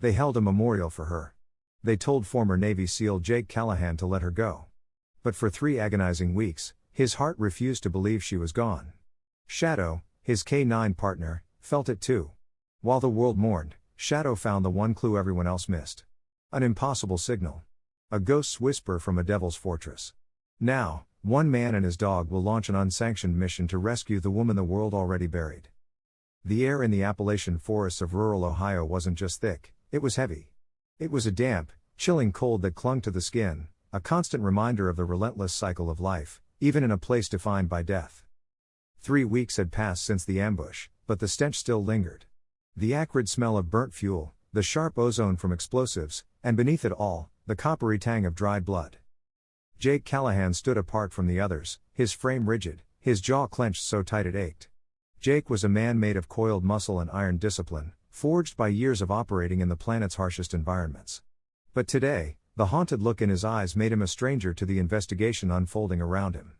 They held a memorial for her. They told former Navy SEAL Jake Callahan to let her go. But for 3 agonizing weeks, his heart refused to believe she was gone. Shadow, his K-9 partner, felt it too. While the world mourned, Shadow found the one clue everyone else missed. An impossible signal. A ghost's whisper from a devil's fortress. Now, one man and his dog will launch an unsanctioned mission to rescue the woman the world already buried. The air in the Appalachian forests of rural Ohio wasn't just thick, it was heavy. It was a damp, chilling cold that clung to the skin, a constant reminder of the relentless cycle of life, even in a place defined by death. 3 weeks had passed since the ambush, but the stench still lingered. The acrid smell of burnt fuel, the sharp ozone from explosives, and beneath it all, the coppery tang of dried blood. Jake Callahan stood apart from the others, his frame rigid, his jaw clenched so tight it ached. Jake was a man made of coiled muscle and iron discipline, forged by years of operating in the planet's harshest environments. But today, the haunted look in his eyes made him a stranger to the investigation unfolding around him.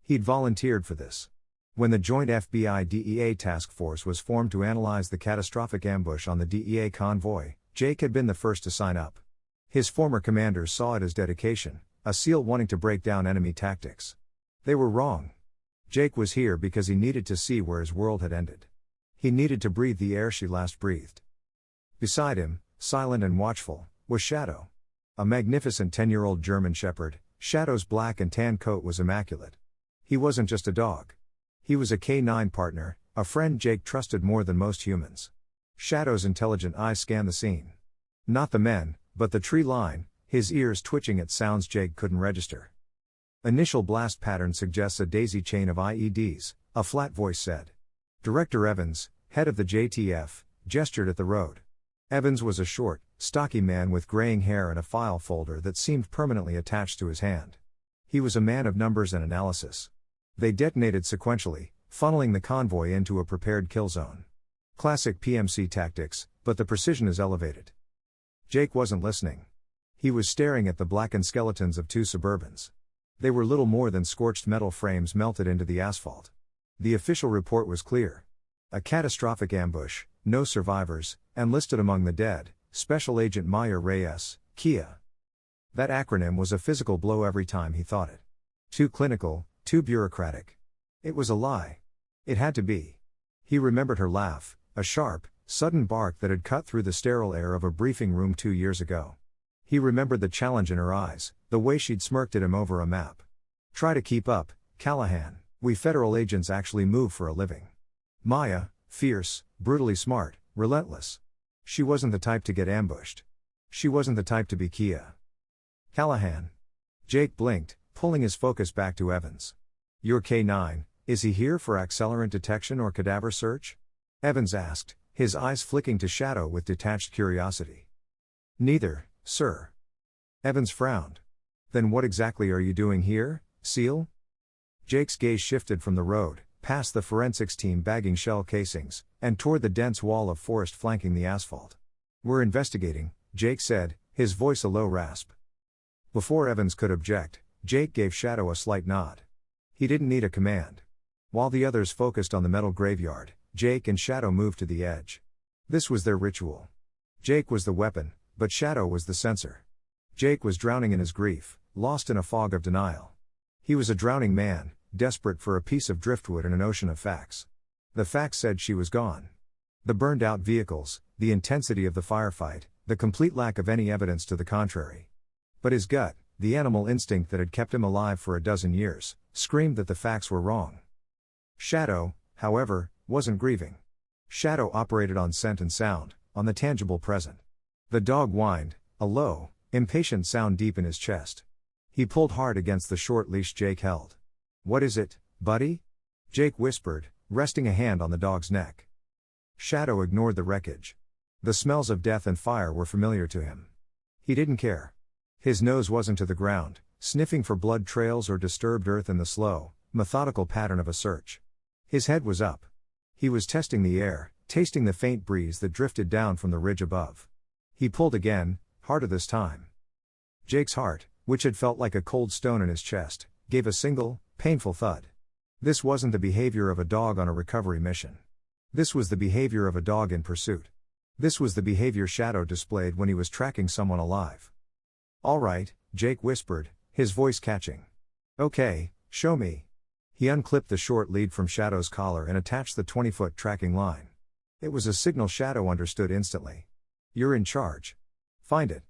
He'd volunteered for this. When the joint FBI-DEA task force was formed to analyze the catastrophic ambush on the DEA convoy, Jake had been the first to sign up. His former commanders saw it as dedication, a SEAL wanting to break down enemy tactics. They were wrong. Jake was here because he needed to see where his world had ended. He needed to breathe the air she last breathed. Beside him, silent and watchful, was Shadow. A magnificent 10-year-old German Shepherd, Shadow's black and tan coat was immaculate. He wasn't just a dog. He was a K-9 partner, a friend Jake trusted more than most humans. Shadow's intelligent eyes scanned the scene. Not the men, but the tree line, his ears twitching at sounds Jake couldn't register. Initial blast pattern suggests a daisy chain of IEDs, a flat voice said. Director Evans, head of the JTF, gestured at the road. Evans was a short, stocky man with graying hair and a file folder that seemed permanently attached to his hand. He was a man of numbers and analysis. They detonated sequentially, funneling the convoy into a prepared kill zone. Classic PMC tactics, but the precision is elevated. Jake wasn't listening. He was staring at the blackened skeletons of 2 Suburbans. They were little more than scorched metal frames melted into the asphalt. The official report was clear. A catastrophic ambush, no survivors, and listed among the dead, Special Agent Maya Reyes, Kia. That acronym was a physical blow every time he thought it. Too clinical, too bureaucratic. It was a lie. It had to be. He remembered her laugh, a sharp, sudden bark that had cut through the sterile air of a briefing room 2 years ago. He remembered the challenge in her eyes, the way she'd smirked at him over a map. Try to keep up, Callahan, we federal agents actually move for a living. Maya, fierce, brutally smart, relentless. She wasn't the type to get ambushed. She wasn't the type to be Kia. Callahan. Jake blinked, pulling his focus back to Evans. You're K-9, is he here for accelerant detection or cadaver search? Evans asked, his eyes flicking to Shadow with detached curiosity. Neither, sir. Evans frowned. Then what exactly are you doing here, SEAL? Jake's gaze shifted from the road, past the forensics team bagging shell casings, and toward the dense wall of forest flanking the asphalt. We're investigating, Jake said, his voice a low rasp. Before Evans could object, Jake gave Shadow a slight nod. He didn't need a command. While the others focused on the metal graveyard, Jake and Shadow moved to the edge. This was their ritual. Jake was the weapon, but Shadow was the sensor. Jake was drowning in his grief, lost in a fog of denial. He was a drowning man, desperate for a piece of driftwood in an ocean of facts. The facts said she was gone. The burned-out vehicles, the intensity of the firefight, the complete lack of any evidence to the contrary. But his gut, the animal instinct that had kept him alive for a dozen years, screamed that the facts were wrong. Shadow, however, wasn't grieving. Shadow operated on scent and sound, on the tangible present. The dog whined, a low, impatient sound deep in his chest. He pulled hard against the short leash Jake held. What is it, buddy? Jake whispered, resting a hand on the dog's neck. Shadow ignored the wreckage. The smells of death and fire were familiar to him. He didn't care. His nose wasn't to the ground, sniffing for blood trails or disturbed earth in the slow, methodical pattern of a search. His head was up. He was testing the air, tasting the faint breeze that drifted down from the ridge above. He pulled again, harder this time. Jake's heart, which had felt like a cold stone in his chest, gave a single, painful thud. This wasn't the behavior of a dog on a recovery mission. This was the behavior of a dog in pursuit. This was the behavior Shadow displayed when he was tracking someone alive. "All right," Jake whispered, his voice catching. "Okay, show me." He unclipped the short lead from Shadow's collar and attached the 20-foot tracking line. It was a signal Shadow understood instantly. "You're in charge. Find it."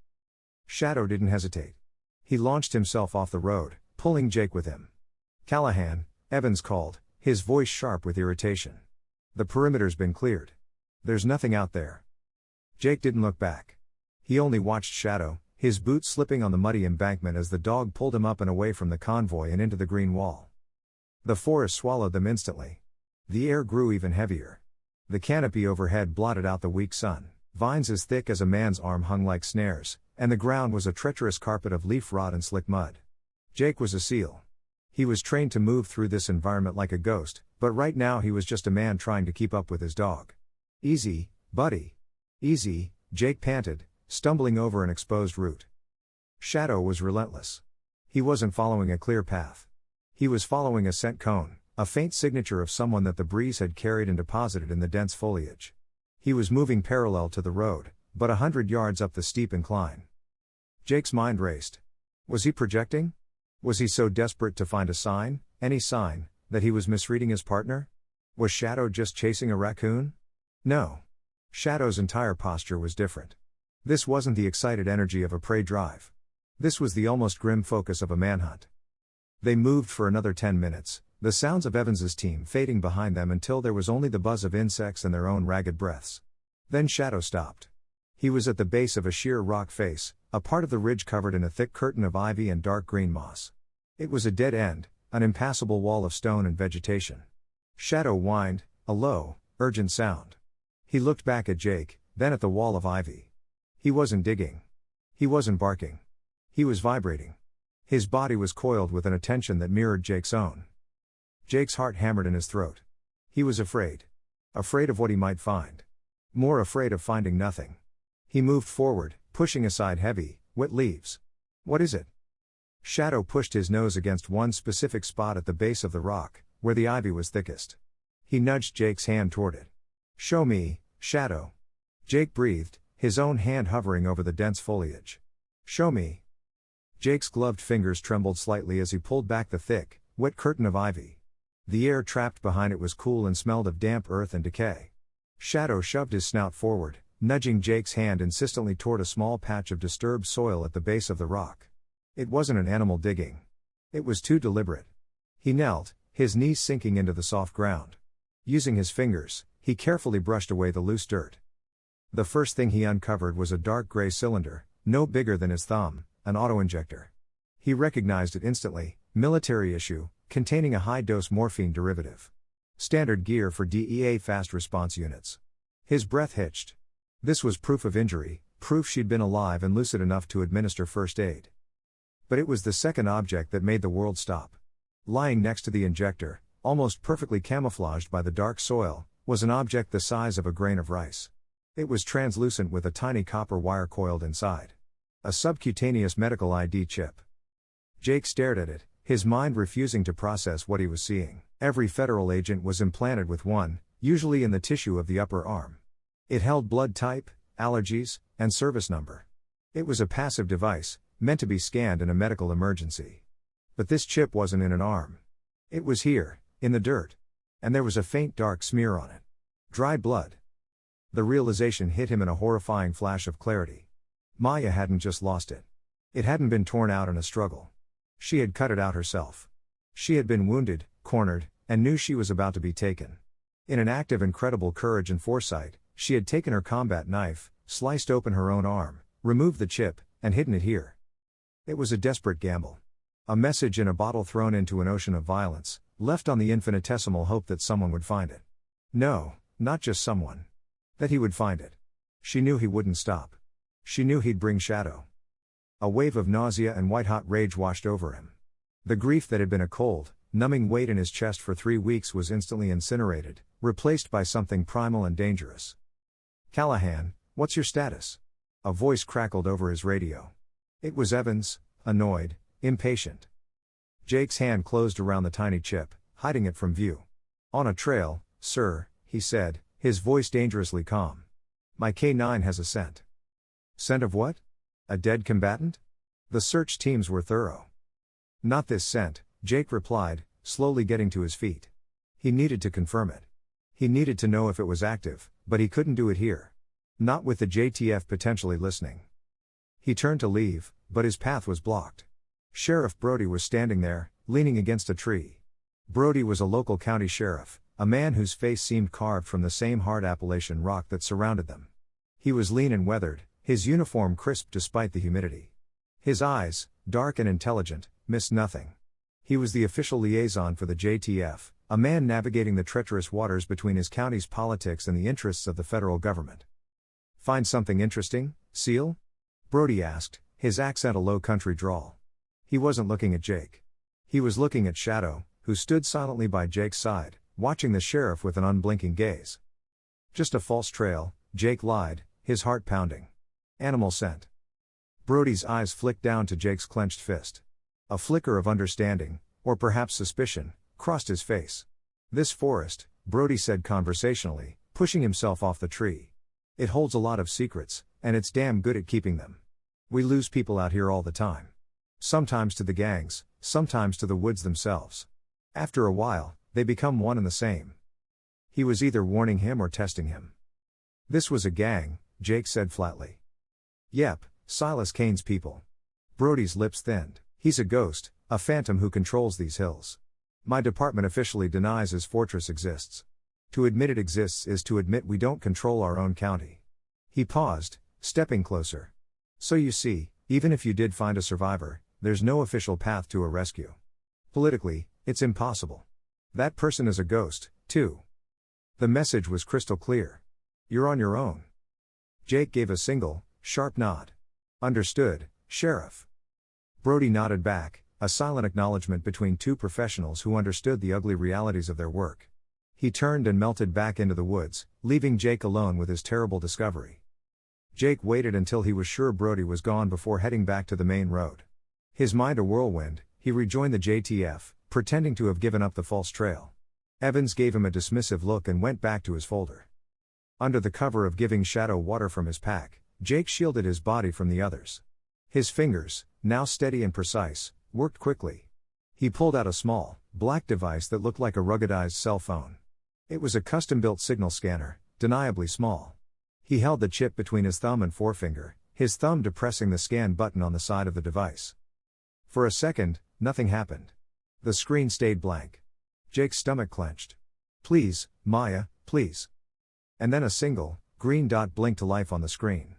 Shadow didn't hesitate. He launched himself off the road, pulling Jake with him. "Callahan," Evans called, his voice sharp with irritation. "The perimeter's been cleared. There's nothing out there." Jake didn't look back. He only watched Shadow, his boots slipping on the muddy embankment as the dog pulled him up and away from the convoy and into the green wall. The forest swallowed them instantly. The air grew even heavier. The canopy overhead blotted out the weak sun. Vines as thick as a man's arm hung like snares, and the ground was a treacherous carpet of leaf rot and slick mud. Jake was a SEAL. He was trained to move through this environment like a ghost, but right now he was just a man trying to keep up with his dog. "Easy, buddy. Easy," Jake panted, stumbling over an exposed root. Shadow was relentless. He wasn't following a clear path. He was following a scent cone, a faint signature of someone that the breeze had carried and deposited in the dense foliage. He was moving parallel to the road, but 100 yards up the steep incline. Jake's mind raced. Was he projecting? Was he so desperate to find a sign, any sign, that he was misreading his partner? Was Shadow just chasing a raccoon? No. Shadow's entire posture was different. This wasn't the excited energy of a prey drive. This was the almost grim focus of a manhunt. They moved for another 10 minutes, the sounds of Evans's team fading behind them until there was only the buzz of insects and their own ragged breaths. Then Shadow stopped. He was at the base of a sheer rock face, a part of the ridge covered in a thick curtain of ivy and dark green moss. It was a dead end, an impassable wall of stone and vegetation. Shadow whined, a low, urgent sound. He looked back at Jake, then at the wall of ivy. He wasn't digging. He wasn't barking. He was vibrating. His body was coiled with an attention that mirrored Jake's own. Jake's heart hammered in his throat. He was afraid. Afraid of what he might find. More afraid of finding nothing. He moved forward, pushing aside heavy, wet leaves. "What is it?" Shadow pushed his nose against one specific spot at the base of the rock, where the ivy was thickest. He nudged Jake's hand toward it. "Show me, Shadow." Jake breathed, his own hand hovering over the dense foliage. "Show me." Jake's gloved fingers trembled slightly as he pulled back the thick, wet curtain of ivy. The air trapped behind it was cool and smelled of damp earth and decay. Shadow shoved his snout forward, nudging Jake's hand insistently toward a small patch of disturbed soil at the base of the rock. It wasn't an animal digging. It was too deliberate. He knelt, his knees sinking into the soft ground. Using his fingers, he carefully brushed away the loose dirt. The first thing he uncovered was a dark gray cylinder, no bigger than his thumb, an auto-injector. He recognized it instantly, military issue, containing a high-dose morphine derivative. Standard gear for DEA fast response units. His breath hitched. This was proof of injury, proof she'd been alive and lucid enough to administer first aid. But it was the second object that made the world stop. Lying next to the injector, almost perfectly camouflaged by the dark soil, was an object the size of a grain of rice. It was translucent with a tiny copper wire coiled inside. A subcutaneous medical ID chip. Jake stared at it, his mind refusing to process what he was seeing. Every federal agent was implanted with one, usually in the tissue of the upper arm. It held blood type, allergies, and service number. It was a passive device, meant to be scanned in a medical emergency. But this chip wasn't in an arm. It was here, in the dirt. And there was a faint dark smear on it. Dried blood. The realization hit him in a horrifying flash of clarity. Maya hadn't just lost it. It hadn't been torn out in a struggle. She had cut it out herself. She had been wounded, cornered, and knew she was about to be taken. In an act of incredible courage and foresight, she had taken her combat knife, sliced open her own arm, removed the chip, and hidden it here. It was a desperate gamble. A message in a bottle thrown into an ocean of violence, left on the infinitesimal hope that someone would find it. No, not just someone. That he would find it. She knew he wouldn't stop. She knew he'd bring Shadow. A wave of nausea and white-hot rage washed over him. The grief that had been a cold, numbing weight in his chest for 3 weeks was instantly incinerated, replaced by something primal and dangerous. "Callahan, what's your status?" A voice crackled over his radio. It was Evans, annoyed, impatient. Jake's hand closed around the tiny chip, hiding it from view. "On a trail, sir," he said, his voice dangerously calm. My K9 has a scent. Scent of what? A dead combatant? The search teams were thorough. Not this scent, Jake replied, slowly getting to his feet. He needed to confirm it. He needed to know if it was active, but he couldn't do it here. Not with the JTF potentially listening. He turned to leave, but his path was blocked. Sheriff Brody was standing there, leaning against a tree. Brody was a local county sheriff, a man whose face seemed carved from the same hard Appalachian rock that surrounded them. He was lean and weathered, his uniform crisp despite the humidity. His eyes, dark and intelligent, missed nothing. He was the official liaison for the JTF, a man navigating the treacherous waters between his county's politics and the interests of the federal government. Find something interesting, Seal? Brody asked, his accent a low country drawl. He wasn't looking at Jake. He was looking at Shadow, who stood silently by Jake's side, watching the sheriff with an unblinking gaze. Just a false trail, Jake lied, his heart pounding. Animal scent. Brody's eyes flicked down to Jake's clenched fist. A flicker of understanding, or perhaps suspicion, crossed his face. This forest, Brody said conversationally, pushing himself off the tree. It holds a lot of secrets, and it's damn good at keeping them. We lose people out here all the time. Sometimes to the gangs, sometimes to the woods themselves. After a while, they become one and the same. He was either warning him or testing him. This was a gang, Jake said flatly. Yep, Silas Kane's people. Brody's lips thinned. He's a ghost, a phantom who controls these hills. My department officially denies his fortress exists. To admit it exists is to admit we don't control our own county. He paused, stepping closer. So you see, even if you did find a survivor, there's no official path to a rescue. Politically, it's impossible. That person is a ghost, too. The message was crystal clear. You're on your own. Jake gave a single, sharp nod. Understood, Sheriff. Brody nodded back, a silent acknowledgement between two professionals who understood the ugly realities of their work. He turned and melted back into the woods, leaving Jake alone with his terrible discovery. Jake waited until he was sure Brody was gone before heading back to the main road. His mind a whirlwind, he rejoined the JTF, pretending to have given up the false trail. Evans gave him a dismissive look and went back to his folder. Under the cover of giving Shadow water from his pack, Jake shielded his body from the others. His fingers, now steady and precise, worked quickly. He pulled out a small, black device that looked like a ruggedized cell phone. It was a custom-built signal scanner, deniably small. He held the chip between his thumb and forefinger, his thumb depressing the scan button on the side of the device. For a second, nothing happened. The screen stayed blank. Jake's stomach clenched. Please, Maya, please. And then a single, green dot blinked to life on the screen.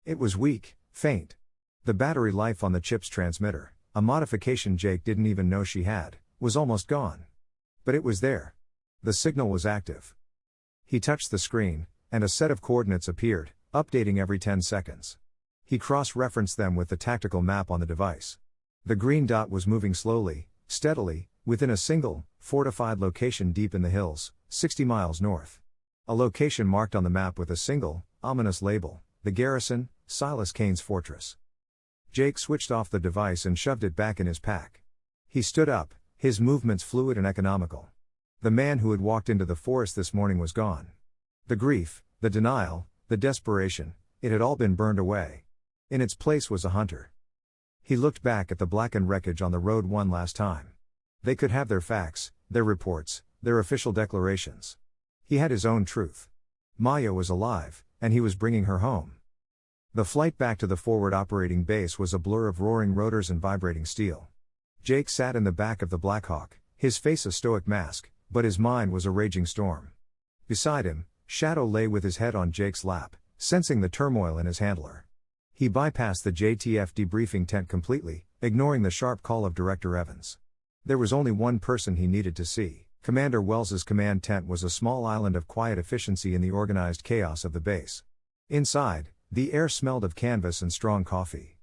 It was weak, faint. The battery life on the chip's transmitter, a modification Jake didn't even know she had, was almost gone. But it was there. The signal was active. He touched the screen, and a set of coordinates appeared, updating every 10 seconds. He cross-referenced them with the tactical map on the device. The green dot was moving slowly, steadily, within a single, fortified location deep in the hills, 60 miles north. A location marked on the map with a single, ominous label, the garrison, Silas Kane's fortress. Jake switched off the device and shoved it back in his pack. He stood up, his movements fluid and economical. The man who had walked into the forest this morning was gone. The grief, the denial, the desperation, it had all been burned away. In its place was a hunter. He looked back at the blackened wreckage on the road one last time. They could have their facts, their reports, their official declarations. He had his own truth. Maya was alive, and he was bringing her home. The flight back to the forward operating base was a blur of roaring rotors and vibrating steel. Jake sat in the back of the Blackhawk, his face a stoic mask, but his mind was a raging storm. Beside him, Shadow lay with his head on Jake's lap, sensing the turmoil in his handler. He bypassed the JTF debriefing tent completely, ignoring the sharp call of Director Evans. There was only one person he needed to see. Commander Wells's command tent was a small island of quiet efficiency in the organized chaos of the base. Inside, the air smelled of canvas and strong coffee.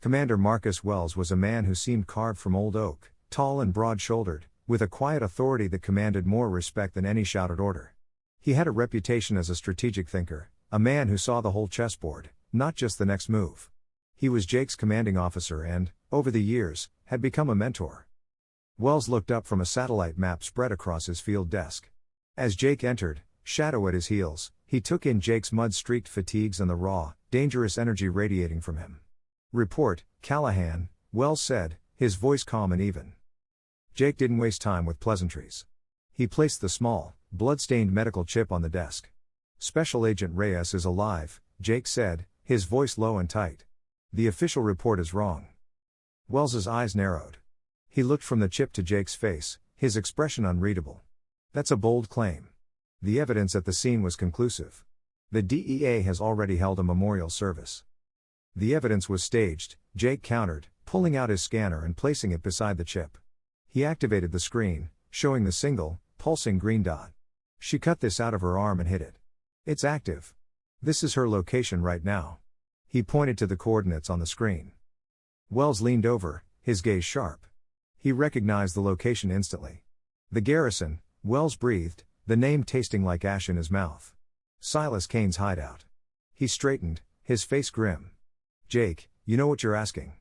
Commander Marcus Wells was a man who seemed carved from old oak, tall and broad-shouldered, with a quiet authority that commanded more respect than any shouted order. He had a reputation as a strategic thinker, a man who saw the whole chessboard, not just the next move. He was Jake's commanding officer and, over the years, had become a mentor. Wells looked up from a satellite map spread across his field desk. As Jake entered, Shadow at his heels, He took in Jake's mud-streaked fatigues and the raw, dangerous energy radiating from him. "Report, Callahan," Wells said, his voice calm and even. Jake didn't waste time with pleasantries. He placed the small, blood-stained medical chip on the desk. "Special Agent Reyes is alive," Jake said, his voice low and tight. "The official report is wrong." Wells's eyes narrowed. He looked from the chip to Jake's face, his expression unreadable. "That's a bold claim." The evidence at the scene was conclusive. The DEA has already held a memorial service. "The evidence was staged," Jake countered, pulling out his scanner and placing it beside the chip. He activated the screen, showing the single, pulsing green dot. "She cut this out of her arm and hit it. It's active. This is her location right now." He pointed to the coordinates on the screen. Wells leaned over, his gaze sharp. He recognized the location instantly. "The Garrison," Wells breathed, the name tasting like ash in his mouth. "Silas Kane's hideout." He straightened, his face grim. "Jake, you know what you're asking.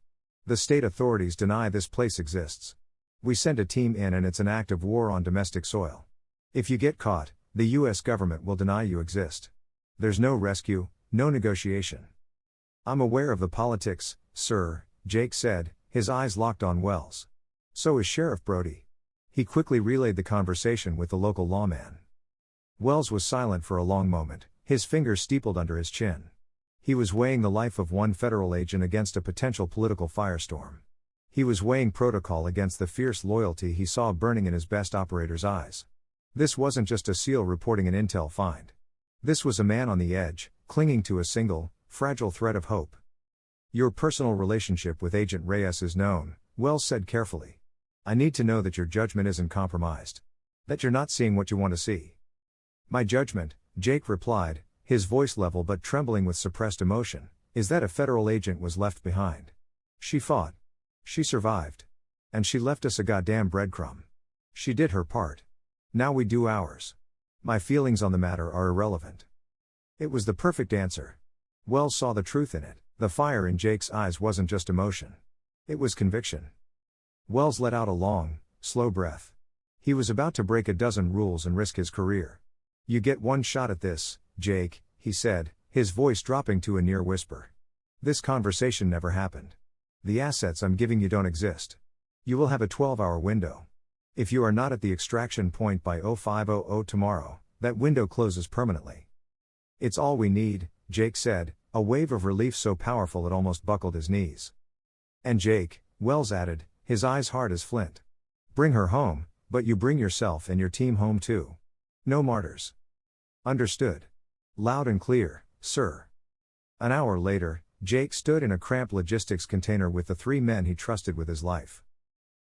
The state authorities deny this place exists. We sent a team in and it's an act of war on domestic soil. If you get caught, the US government will deny you exist. There's no rescue, no negotiation." "I'm aware of the politics, sir," Jake said, his eyes locked on Wells. "So is Sheriff Brody." He quickly relayed the conversation with the local lawman. Wells was silent for a long moment, his fingers steepled under his chin. He was weighing the life of one federal agent against a potential political firestorm. He was weighing protocol against the fierce loyalty he saw burning in his best operator's eyes. This wasn't just a SEAL reporting an intel find. This was a man on the edge, clinging to a single, fragile thread of hope. "Your personal relationship with Agent Reyes is known," Wells said carefully. "I need to know that your judgment isn't compromised. That you're not seeing what you want to see." "My judgment," Jake replied, his voice level but trembling with suppressed emotion, "is that a federal agent was left behind. She fought. She survived. And she left us a goddamn breadcrumb. She did her part. Now we do ours. My feelings on the matter are irrelevant." It was the perfect answer. Wells saw the truth in it. The fire in Jake's eyes wasn't just emotion. It was conviction. Wells let out a long, slow breath. He was about to break a dozen rules and risk his career. "You get one shot at this, Jake," he said, his voice dropping to a near whisper. "This conversation never happened. The assets I'm giving you don't exist. You will have a 12-hour window. If you are not at the extraction point by 0500 tomorrow, that window closes permanently." "It's all we need," Jake said, a wave of relief so powerful it almost buckled his knees. "And Jake," Wells added, his eyes hard as flint. "Bring her home, but you bring yourself and your team home too. No martyrs." "Understood. Loud and clear, sir." An hour later, Jake stood in a cramped logistics container with the three men he trusted with his life.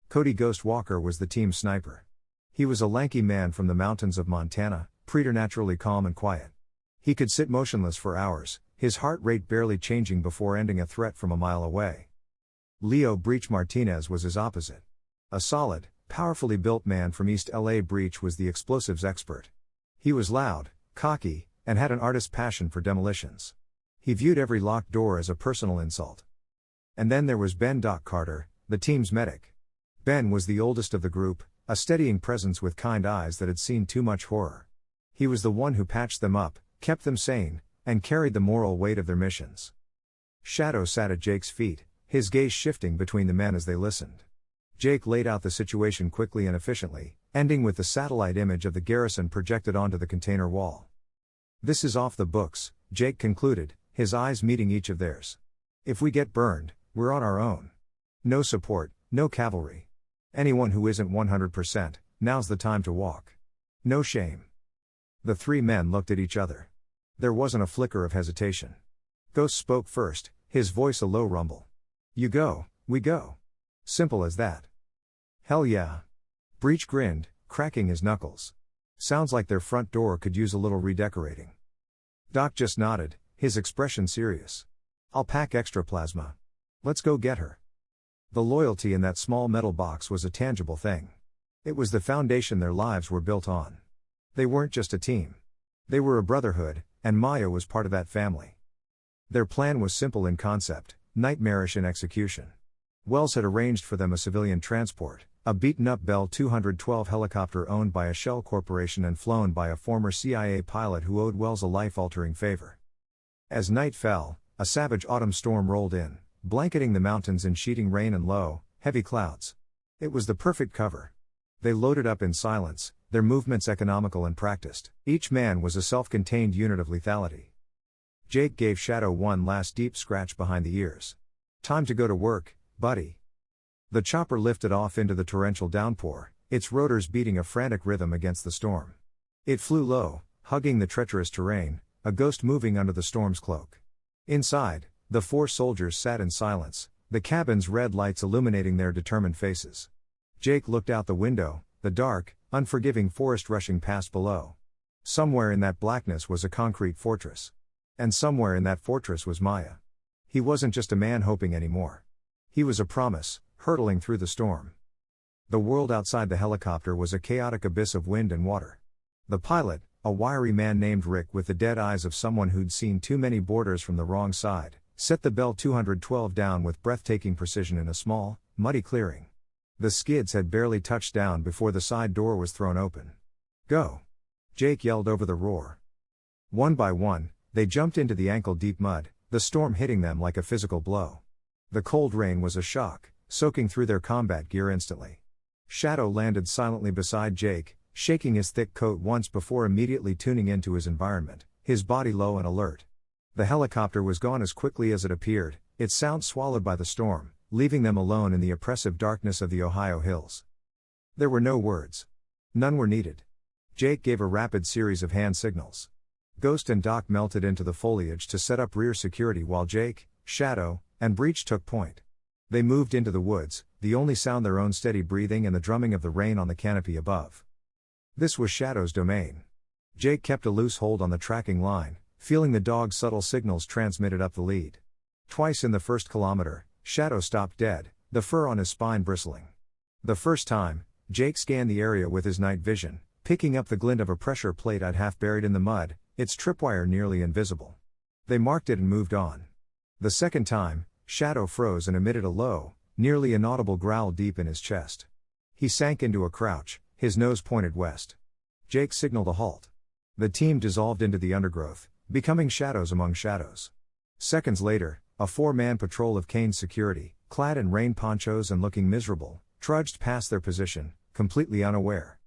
Cody Ghost Walker was the team's sniper. He was a lanky man from the mountains of Montana, preternaturally calm and quiet. He could sit motionless for hours, his heart rate barely changing before ending a threat from a mile away. Leo Breach Martinez was his opposite. A solid, powerfully built man from East LA. Breach was the explosives expert. He was loud, cocky, and had an artist's passion for demolitions. He viewed every locked door as a personal insult. And then there was Ben "Doc" Carter, the team's medic. Ben was the oldest of the group, a steadying presence with kind eyes that had seen too much horror. He was the one who patched them up, kept them sane, and carried the moral weight of their missions. Shadow sat at Jake's feet, his gaze shifting between the men as they listened. Jake laid out the situation quickly and efficiently, ending with the satellite image of the Garrison projected onto the container wall. "This is off the books," Jake concluded, his eyes meeting each of theirs. "If we get burned, we're on our own. No support, no cavalry. Anyone who isn't 100%, now's the time to walk. No shame." The three men looked at each other. There wasn't a flicker of hesitation. Ghost spoke first, his voice a low rumble. "You go, we go. Simple as that." "Hell yeah." Breach grinned, cracking his knuckles. "Sounds like their front door could use a little redecorating." Doc just nodded, his expression serious. "I'll pack extra plasma. Let's go get her." The loyalty in that small metal box was a tangible thing. It was the foundation their lives were built on. They weren't just a team. They were a brotherhood, and Maya was part of that family. Their plan was simple in concept, nightmarish in execution. Wells had arranged for them a civilian transport, a beaten-up Bell 212 helicopter owned by a shell corporation and flown by a former CIA pilot who owed Wells a life-altering favor. As night fell, a savage autumn storm rolled in, blanketing the mountains in sheeting rain and low, heavy clouds. It was the perfect cover. They loaded up in silence, their movements economical and practiced. Each man was a self-contained unit of lethality. Jake gave Shadow one last deep scratch behind the ears. "Time to go to work, buddy." The chopper lifted off into the torrential downpour, its rotors beating a frantic rhythm against the storm. It flew low, hugging the treacherous terrain, a ghost moving under the storm's cloak. Inside, the 4 soldiers sat in silence, the cabin's red lights illuminating their determined faces. Jake looked out the window, the dark, unforgiving forest rushing past below. Somewhere in that blackness was a concrete fortress. And somewhere in that fortress was Maya. He wasn't just a man hoping anymore. He was a promise, hurtling through the storm. The world outside the helicopter was a chaotic abyss of wind and water. The pilot, a wiry man named Rick with the dead eyes of someone who'd seen too many boarders from the wrong side, set the Bell 212 down with breathtaking precision in a small, muddy clearing. The skids had barely touched down before the side door was thrown open. "Go!" Jake yelled over the roar. One by one, they jumped into the ankle-deep mud, the storm hitting them like a physical blow. The cold rain was a shock, soaking through their combat gear instantly. Shadow landed silently beside Jake, shaking his thick coat once before immediately tuning into his environment, his body low and alert. The helicopter was gone as quickly as it appeared, its sound swallowed by the storm, leaving them alone in the oppressive darkness of the Ohio hills. There were no words. None were needed. Jake gave a rapid series of hand signals. Ghost and Doc melted into the foliage to set up rear security while Jake, Shadow, and Breach took point. They moved into the woods, the only sound their own steady breathing and the drumming of the rain on the canopy above. This was Shadow's domain. Jake kept a loose hold on the tracking line, feeling the dog's subtle signals transmitted up the lead. Twice in the first kilometer, Shadow stopped dead, the fur on his spine bristling. The first time, Jake scanned the area with his night vision, picking up the glint of a pressure plate I'd half buried in the mud, its tripwire nearly invisible. They marked it and moved on. The second time, Shadow froze and emitted a low, nearly inaudible growl deep in his chest. He sank into a crouch, his nose pointed west. Jake signaled a halt. The team dissolved into the undergrowth, becoming shadows among shadows. Seconds later, a 4-man patrol of Kane's security, clad in rain ponchos and looking miserable, trudged past their position, completely unaware.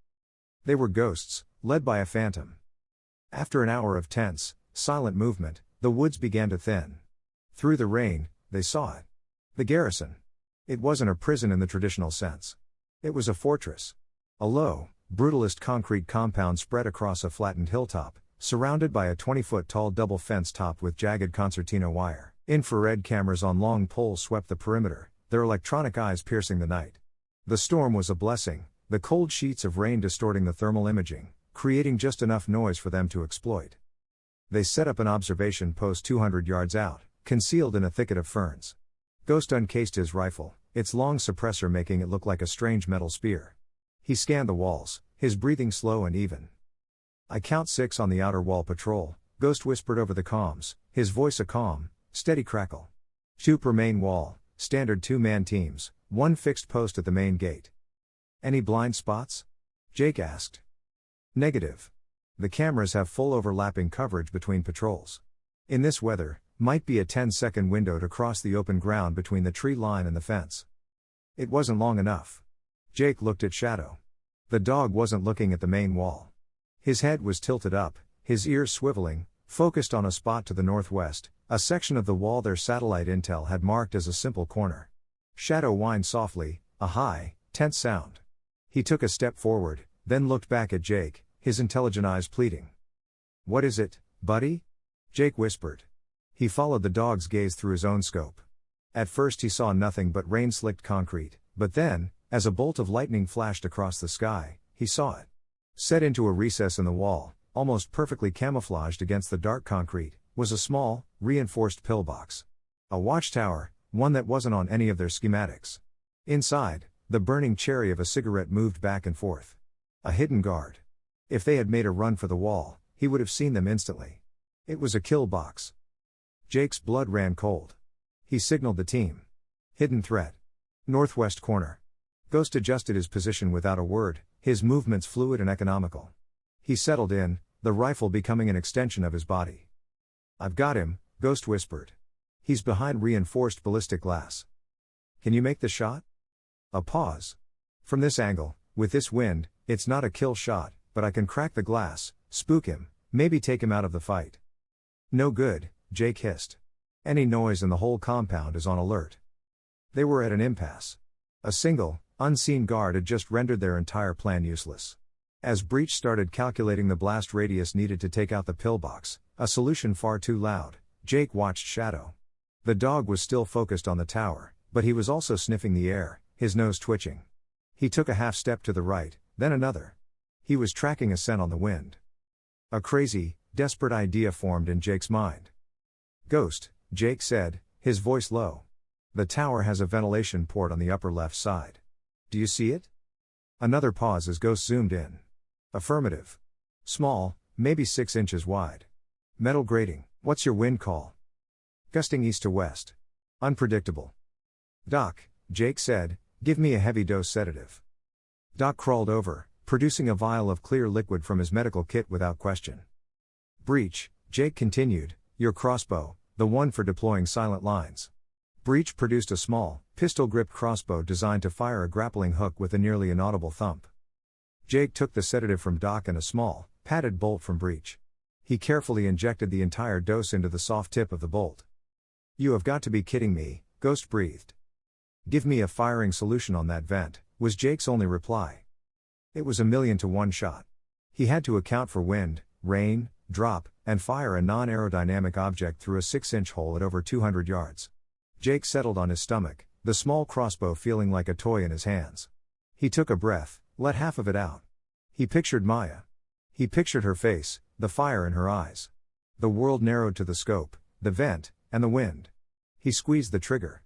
They were ghosts, led by a phantom. After an hour of tense, silent movement, the woods began to thin. Through the rain, they saw it. The garrison. It wasn't a prison in the traditional sense. It was a fortress. A low, brutalist concrete compound spread across a flattened hilltop, surrounded by a 20-foot-tall double fence topped with jagged concertina wire. Infrared cameras on long poles swept the perimeter, their electronic eyes piercing the night. The storm was a blessing, the cold sheets of rain distorting the thermal imaging, creating just enough noise for them to exploit. They set up an observation post 200 yards out, concealed in a thicket of ferns. Ghost uncased his rifle, its long suppressor making it look like a strange metal spear. He scanned the walls, his breathing slow and even. "I count 6 on the outer wall patrol," Ghost whispered over the comms, his voice a calm, steady crackle. 2 per main wall, standard 2-man teams, 1 fixed post at the main gate. "Any blind spots?" Jake asked. "Negative. The cameras have full overlapping coverage between patrols. In this weather, might be a 10-second window to cross the open ground between the tree line and the fence." It wasn't long enough. Jake looked at Shadow. The dog wasn't looking at the main wall. His head was tilted up, his ears swiveling, focused on a spot to the northwest, a section of the wall their satellite intel had marked as a simple corner. Shadow whined softly, a high, tense sound. He took a step forward, then looked back at Jake, his intelligent eyes pleading. "What is it, buddy?" Jake whispered. He followed the dog's gaze through his own scope. At first he saw nothing but rain-slicked concrete, but then, as a bolt of lightning flashed across the sky, he saw it. Set into a recess in the wall, almost perfectly camouflaged against the dark concrete, was a small, reinforced pillbox. A watchtower, one that wasn't on any of their schematics. Inside, the burning cherry of a cigarette moved back and forth. A hidden guard. If they had made a run for the wall, he would have seen them instantly. It was a kill box. Jake's blood ran cold. He signaled the team. "Hidden threat." Northwest corner. Ghost adjusted his position without a word, his movements fluid and economical. He settled in, the rifle becoming an extension of his body. "I've got him," Ghost whispered. "He's behind reinforced ballistic glass." "Can you make the shot?" A pause. "From this angle, with this wind, it's not a kill shot, but I can crack the glass, spook him, maybe take him out of the fight." "No good," Jake hissed. "Any noise in the whole compound is on alert." They were at an impasse. A single, unseen guard had just rendered their entire plan useless. As Breach started calculating the blast radius needed to take out the pillbox, a solution far too loud, Jake watched Shadow. The dog was still focused on the tower, but he was also sniffing the air, his nose twitching. He took a half step to the right, then another. He was tracking a scent on the wind. A crazy, desperate idea formed in Jake's mind. "Ghost," Jake said, his voice low. "The tower has a ventilation port on the upper left side. Do you see it?" Another pause as Ghost zoomed in. "Affirmative. Small, maybe 6 inches wide. Metal grating. What's your wind call?" "Gusting east to west. Unpredictable." "Doc," Jake said, "give me a heavy dose sedative." Doc crawled over, producing a vial of clear liquid from his medical kit without question. "Breach," Jake continued, "your crossbow, the one for deploying silent lines." Breach produced a small, pistol-gripped crossbow designed to fire a grappling hook with a nearly inaudible thump. Jake took the sedative from Doc and a small, padded bolt from Breach. He carefully injected the entire dose into the soft tip of the bolt. "You have got to be kidding me," Ghost breathed. "Give me a firing solution on that vent," was Jake's only reply. It was 1,000,000 to 1 shot. He had to account for wind, rain, drop, and fire a non-aerodynamic object through a 6-inch hole at over 200 yards. Jake settled on his stomach, the small crossbow feeling like a toy in his hands. He took a breath, let half of it out. He pictured Maya. He pictured her face, the fire in her eyes. The world narrowed to the scope, the vent, and the wind. He squeezed the trigger.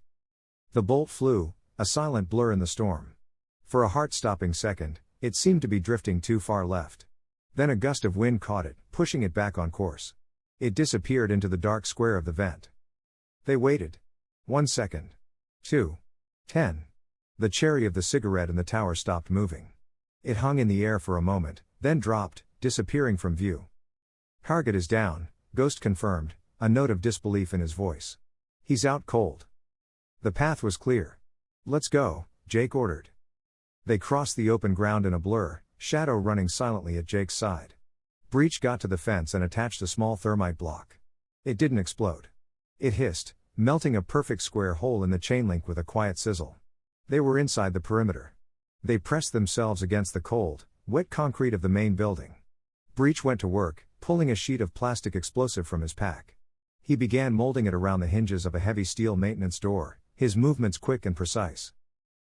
The bolt flew, a silent blur in the storm. For a heart-stopping second, it seemed to be drifting too far left. Then a gust of wind caught it, pushing it back on course. It disappeared into the dark square of the vent. They waited. 1 second. 2. 10. The cherry of the cigarette in the tower stopped moving. It hung in the air for a moment, then dropped, disappearing from view. "Target is down," Ghost confirmed, a note of disbelief in his voice. "He's out cold." The path was clear. "Let's go," Jake ordered. They crossed the open ground in a blur, Shadow running silently at Jake's side. Breach got to the fence and attached a small thermite block. It didn't explode. It hissed, melting a perfect square hole in the chain link with a quiet sizzle. They were inside the perimeter. They pressed themselves against the cold, wet concrete of the main building. Breach went to work, pulling a sheet of plastic explosive from his pack. He began molding it around the hinges of a heavy steel maintenance door, his movements quick and precise.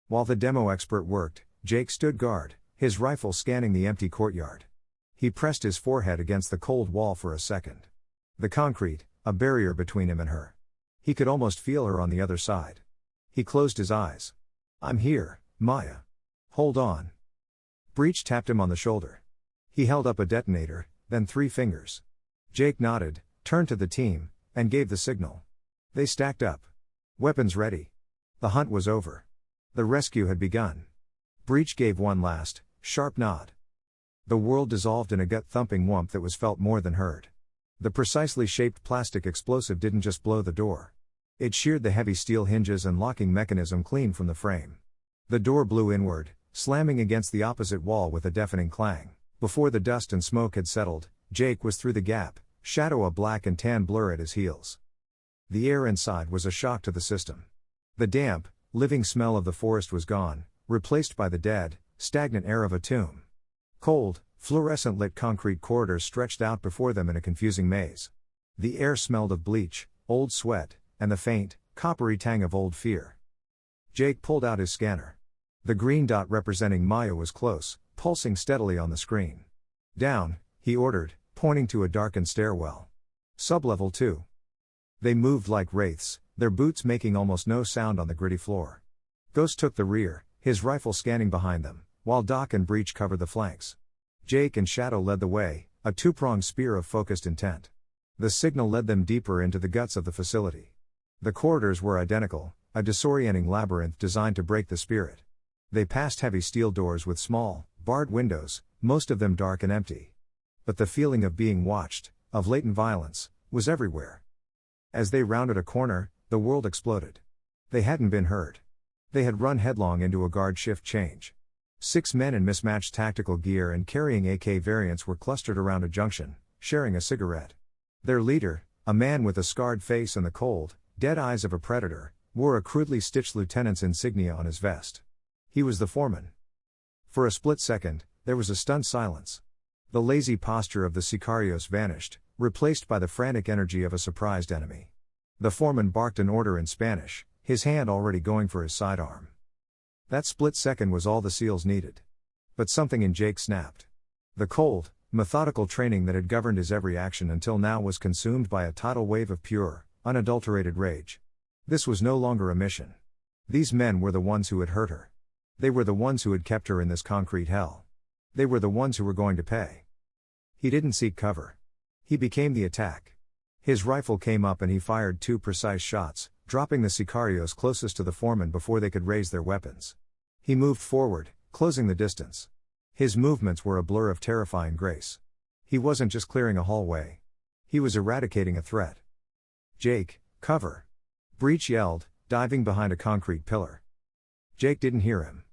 While the demo expert worked, Jake stood guard, his rifle scanning the empty courtyard. He pressed his forehead against the cold wall for a second. The concrete, a barrier between him and her. He could almost feel her on the other side. He closed his eyes. "I'm here, Maya. Hold on." Breach tapped him on the shoulder. He held up a detonator, then 3 fingers. Jake nodded, turned to the team, and gave the signal. They stacked up. Weapons ready. The hunt was over. The rescue had begun. Breach gave one last, sharp nod. The world dissolved in a gut-thumping whump that was felt more than heard. The precisely shaped plastic explosive didn't just blow the door. It sheared the heavy steel hinges and locking mechanism clean from the frame. The door blew inward, slamming against the opposite wall with a deafening clang. Before the dust and smoke had settled, Jake was through the gap, Shadow a black and tan blur at his heels. The air inside was a shock to the system. The damp, living smell of the forest was gone, replaced by the dead, stagnant air of a tomb. Cold, fluorescent-lit concrete corridors stretched out before them in a confusing maze. The air smelled of bleach, old sweat, and the faint, coppery tang of old fear. Jake pulled out his scanner. The green dot representing Maya was close, pulsing steadily on the screen. "Down," he ordered, pointing to a darkened stairwell. "Sublevel 2. They moved like wraiths, their boots making almost no sound on the gritty floor. Ghost took the rear, his rifle scanning behind them, while Doc and Breach covered the flanks. Jake and Shadow led the way, a 2-pronged spear of focused intent. The signal led them deeper into the guts of the facility. The corridors were identical, a disorienting labyrinth designed to break the spirit. They passed heavy steel doors with small, barred windows, most of them dark and empty. But the feeling of being watched, of latent violence, was everywhere. As they rounded a corner, the world exploded. They hadn't been heard. They had run headlong into a guard shift change. 6 men in mismatched tactical gear and carrying AK variants were clustered around a junction, sharing a cigarette. Their leader, a man with a scarred face and the cold, dead eyes of a predator, wore a crudely stitched lieutenant's insignia on his vest. He was the foreman. For a split second, there was a stunned silence. The lazy posture of the sicarios vanished, replaced by the frantic energy of a surprised enemy. The foreman barked an order in Spanish, his hand already going for his sidearm. That split second was all the SEALs needed. But something in Jake snapped. The cold, methodical training that had governed his every action until now was consumed by a tidal wave of pure, unadulterated rage. This was no longer a mission. These men were the ones who had hurt her. They were the ones who had kept her in this concrete hell. They were the ones who were going to pay. He didn't seek cover. He became the attack. His rifle came up and he fired 2 precise shots, dropping the sicarios closest to the foreman before they could raise their weapons. He moved forward, closing the distance. His movements were a blur of terrifying grace. He wasn't just clearing a hallway. He was eradicating a threat. "Jake, cover!" Breach yelled, diving behind a concrete pillar. Jake didn't hear him.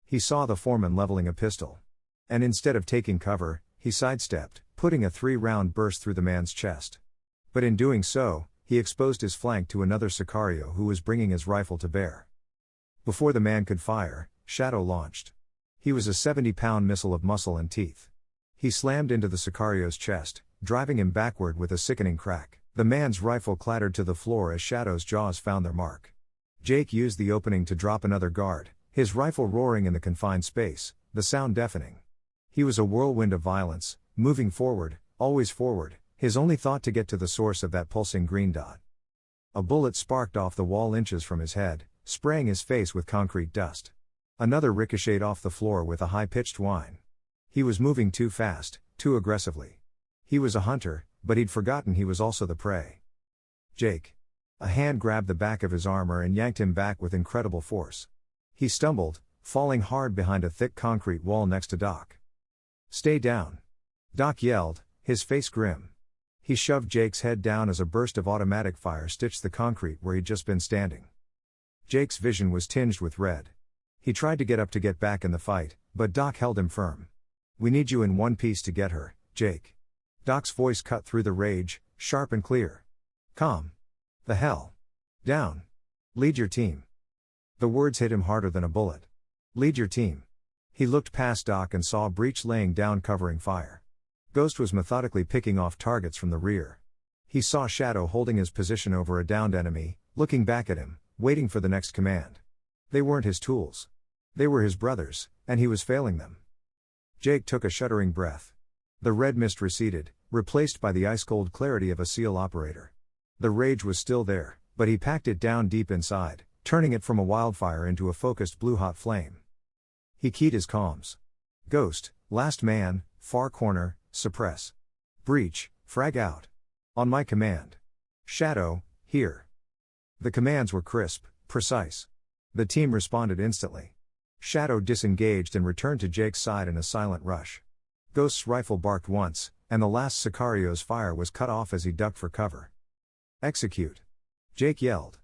He saw the foreman leveling a pistol. And instead of taking cover, he sidestepped, putting a 3-round burst through the man's chest. But in doing so, he exposed his flank to another sicario who was bringing his rifle to bear. Before the man could fire, Shadow launched. He was a 70-pound missile of muscle and teeth. He slammed into the sicario's chest, driving him backward with a sickening crack. The man's rifle clattered to the floor as Shadow's jaws found their mark. Jake used the opening to drop another guard, his rifle roaring in the confined space, the sound deafening. He was a whirlwind of violence, moving forward, always forward, his only thought to get to the source of that pulsing green dot. A bullet sparked off the wall inches from his head, spraying his face with concrete dust. Another ricocheted off the floor with a high-pitched whine. He was moving too fast, too aggressively. He was a hunter, but he'd forgotten he was also the prey. "Jake." A hand grabbed the back of his armor and yanked him back with incredible force. He stumbled, falling hard behind a thick concrete wall next to Doc. "Stay down." Doc yelled, his face grim. He shoved Jake's head down as a burst of automatic fire stitched the concrete where he'd just been standing. Jake's vision was tinged with red. He tried to get up to get back in the fight, but Doc held him firm. "We need you in one piece to get her, Jake." Doc's voice cut through the rage, sharp and clear. "Calm. The hell. Down. Lead your team." The words hit him harder than a bullet. "Lead your team." He looked past Doc and saw Breach laying down covering fire. Ghost was methodically picking off targets from the rear. He saw Shadow holding his position over a downed enemy, looking back at him, waiting for the next command. They weren't his tools. They were his brothers, and he was failing them. Jake took a shuddering breath. The red mist receded, replaced by the ice-cold clarity of a SEAL operator. The rage was still there, but he packed it down deep inside, turning it from a wildfire into a focused blue-hot flame. He keyed his comms. "Ghost, last man, far corner, suppress. Breach, frag out. On my command. Shadow, here." The commands were crisp, precise. The team responded instantly. Shadow disengaged and returned to Jake's side in a silent rush. Ghost's rifle barked once, and the last sicario's fire was cut off as he ducked for cover. "Execute." Jake yelled.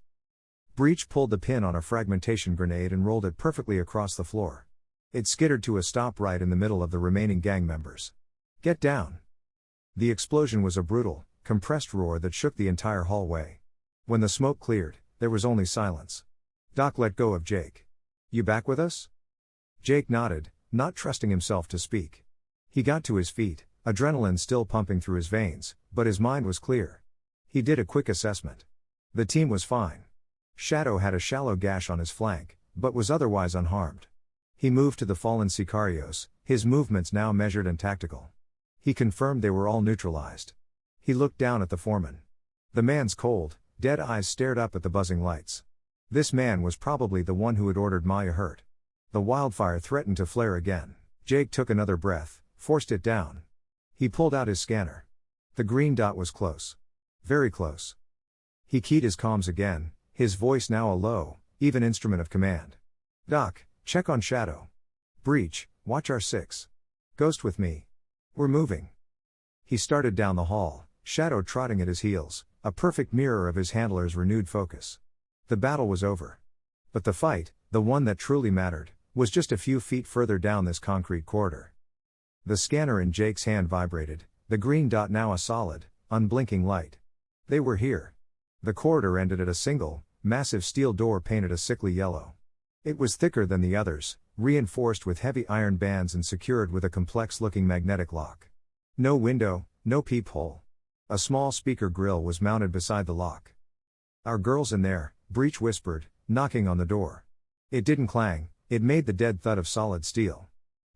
Breach pulled the pin on a fragmentation grenade and rolled it perfectly across the floor. It skittered to a stop right in the middle of the remaining gang members. "Get down." The explosion was a brutal, compressed roar that shook the entire hallway. When the smoke cleared, there was only silence. Doc let go of Jake. "You back with us?" Jake nodded, not trusting himself to speak. He got to his feet, adrenaline still pumping through his veins, but his mind was clear. He did a quick assessment. The team was fine. Shadow had a shallow gash on his flank, but was otherwise unharmed. He moved to the fallen sicarios, his movements now measured and tactical. He confirmed they were all neutralized. He looked down at the foreman. The man's cold, dead eyes stared up at the buzzing lights. This man was probably the one who had ordered Maya hurt. The wildfire threatened to flare again. Jake took another breath, forced it down. He pulled out his scanner. The green dot was close. Very close. He keyed his comms again, his voice now a low, even instrument of command. Doc, check on Shadow. Breach, watch R6. Ghost with me. We're moving. He started down the hall, Shadow trotting at his heels, a perfect mirror of his handler's renewed focus. The battle was over. But the fight, the one that truly mattered, was just a few feet further down this concrete corridor. The scanner in Jake's hand vibrated, the green dot now a solid, unblinking light. They were here. The corridor ended at a single, massive steel door painted a sickly yellow. It was thicker than the others, reinforced with heavy iron bands and secured with a complex-looking magnetic lock. No window, no peephole. A small speaker grill was mounted beside the lock. "Our girl's in there," Breach whispered, knocking on the door. It didn't clang, it made the dead thud of solid steel.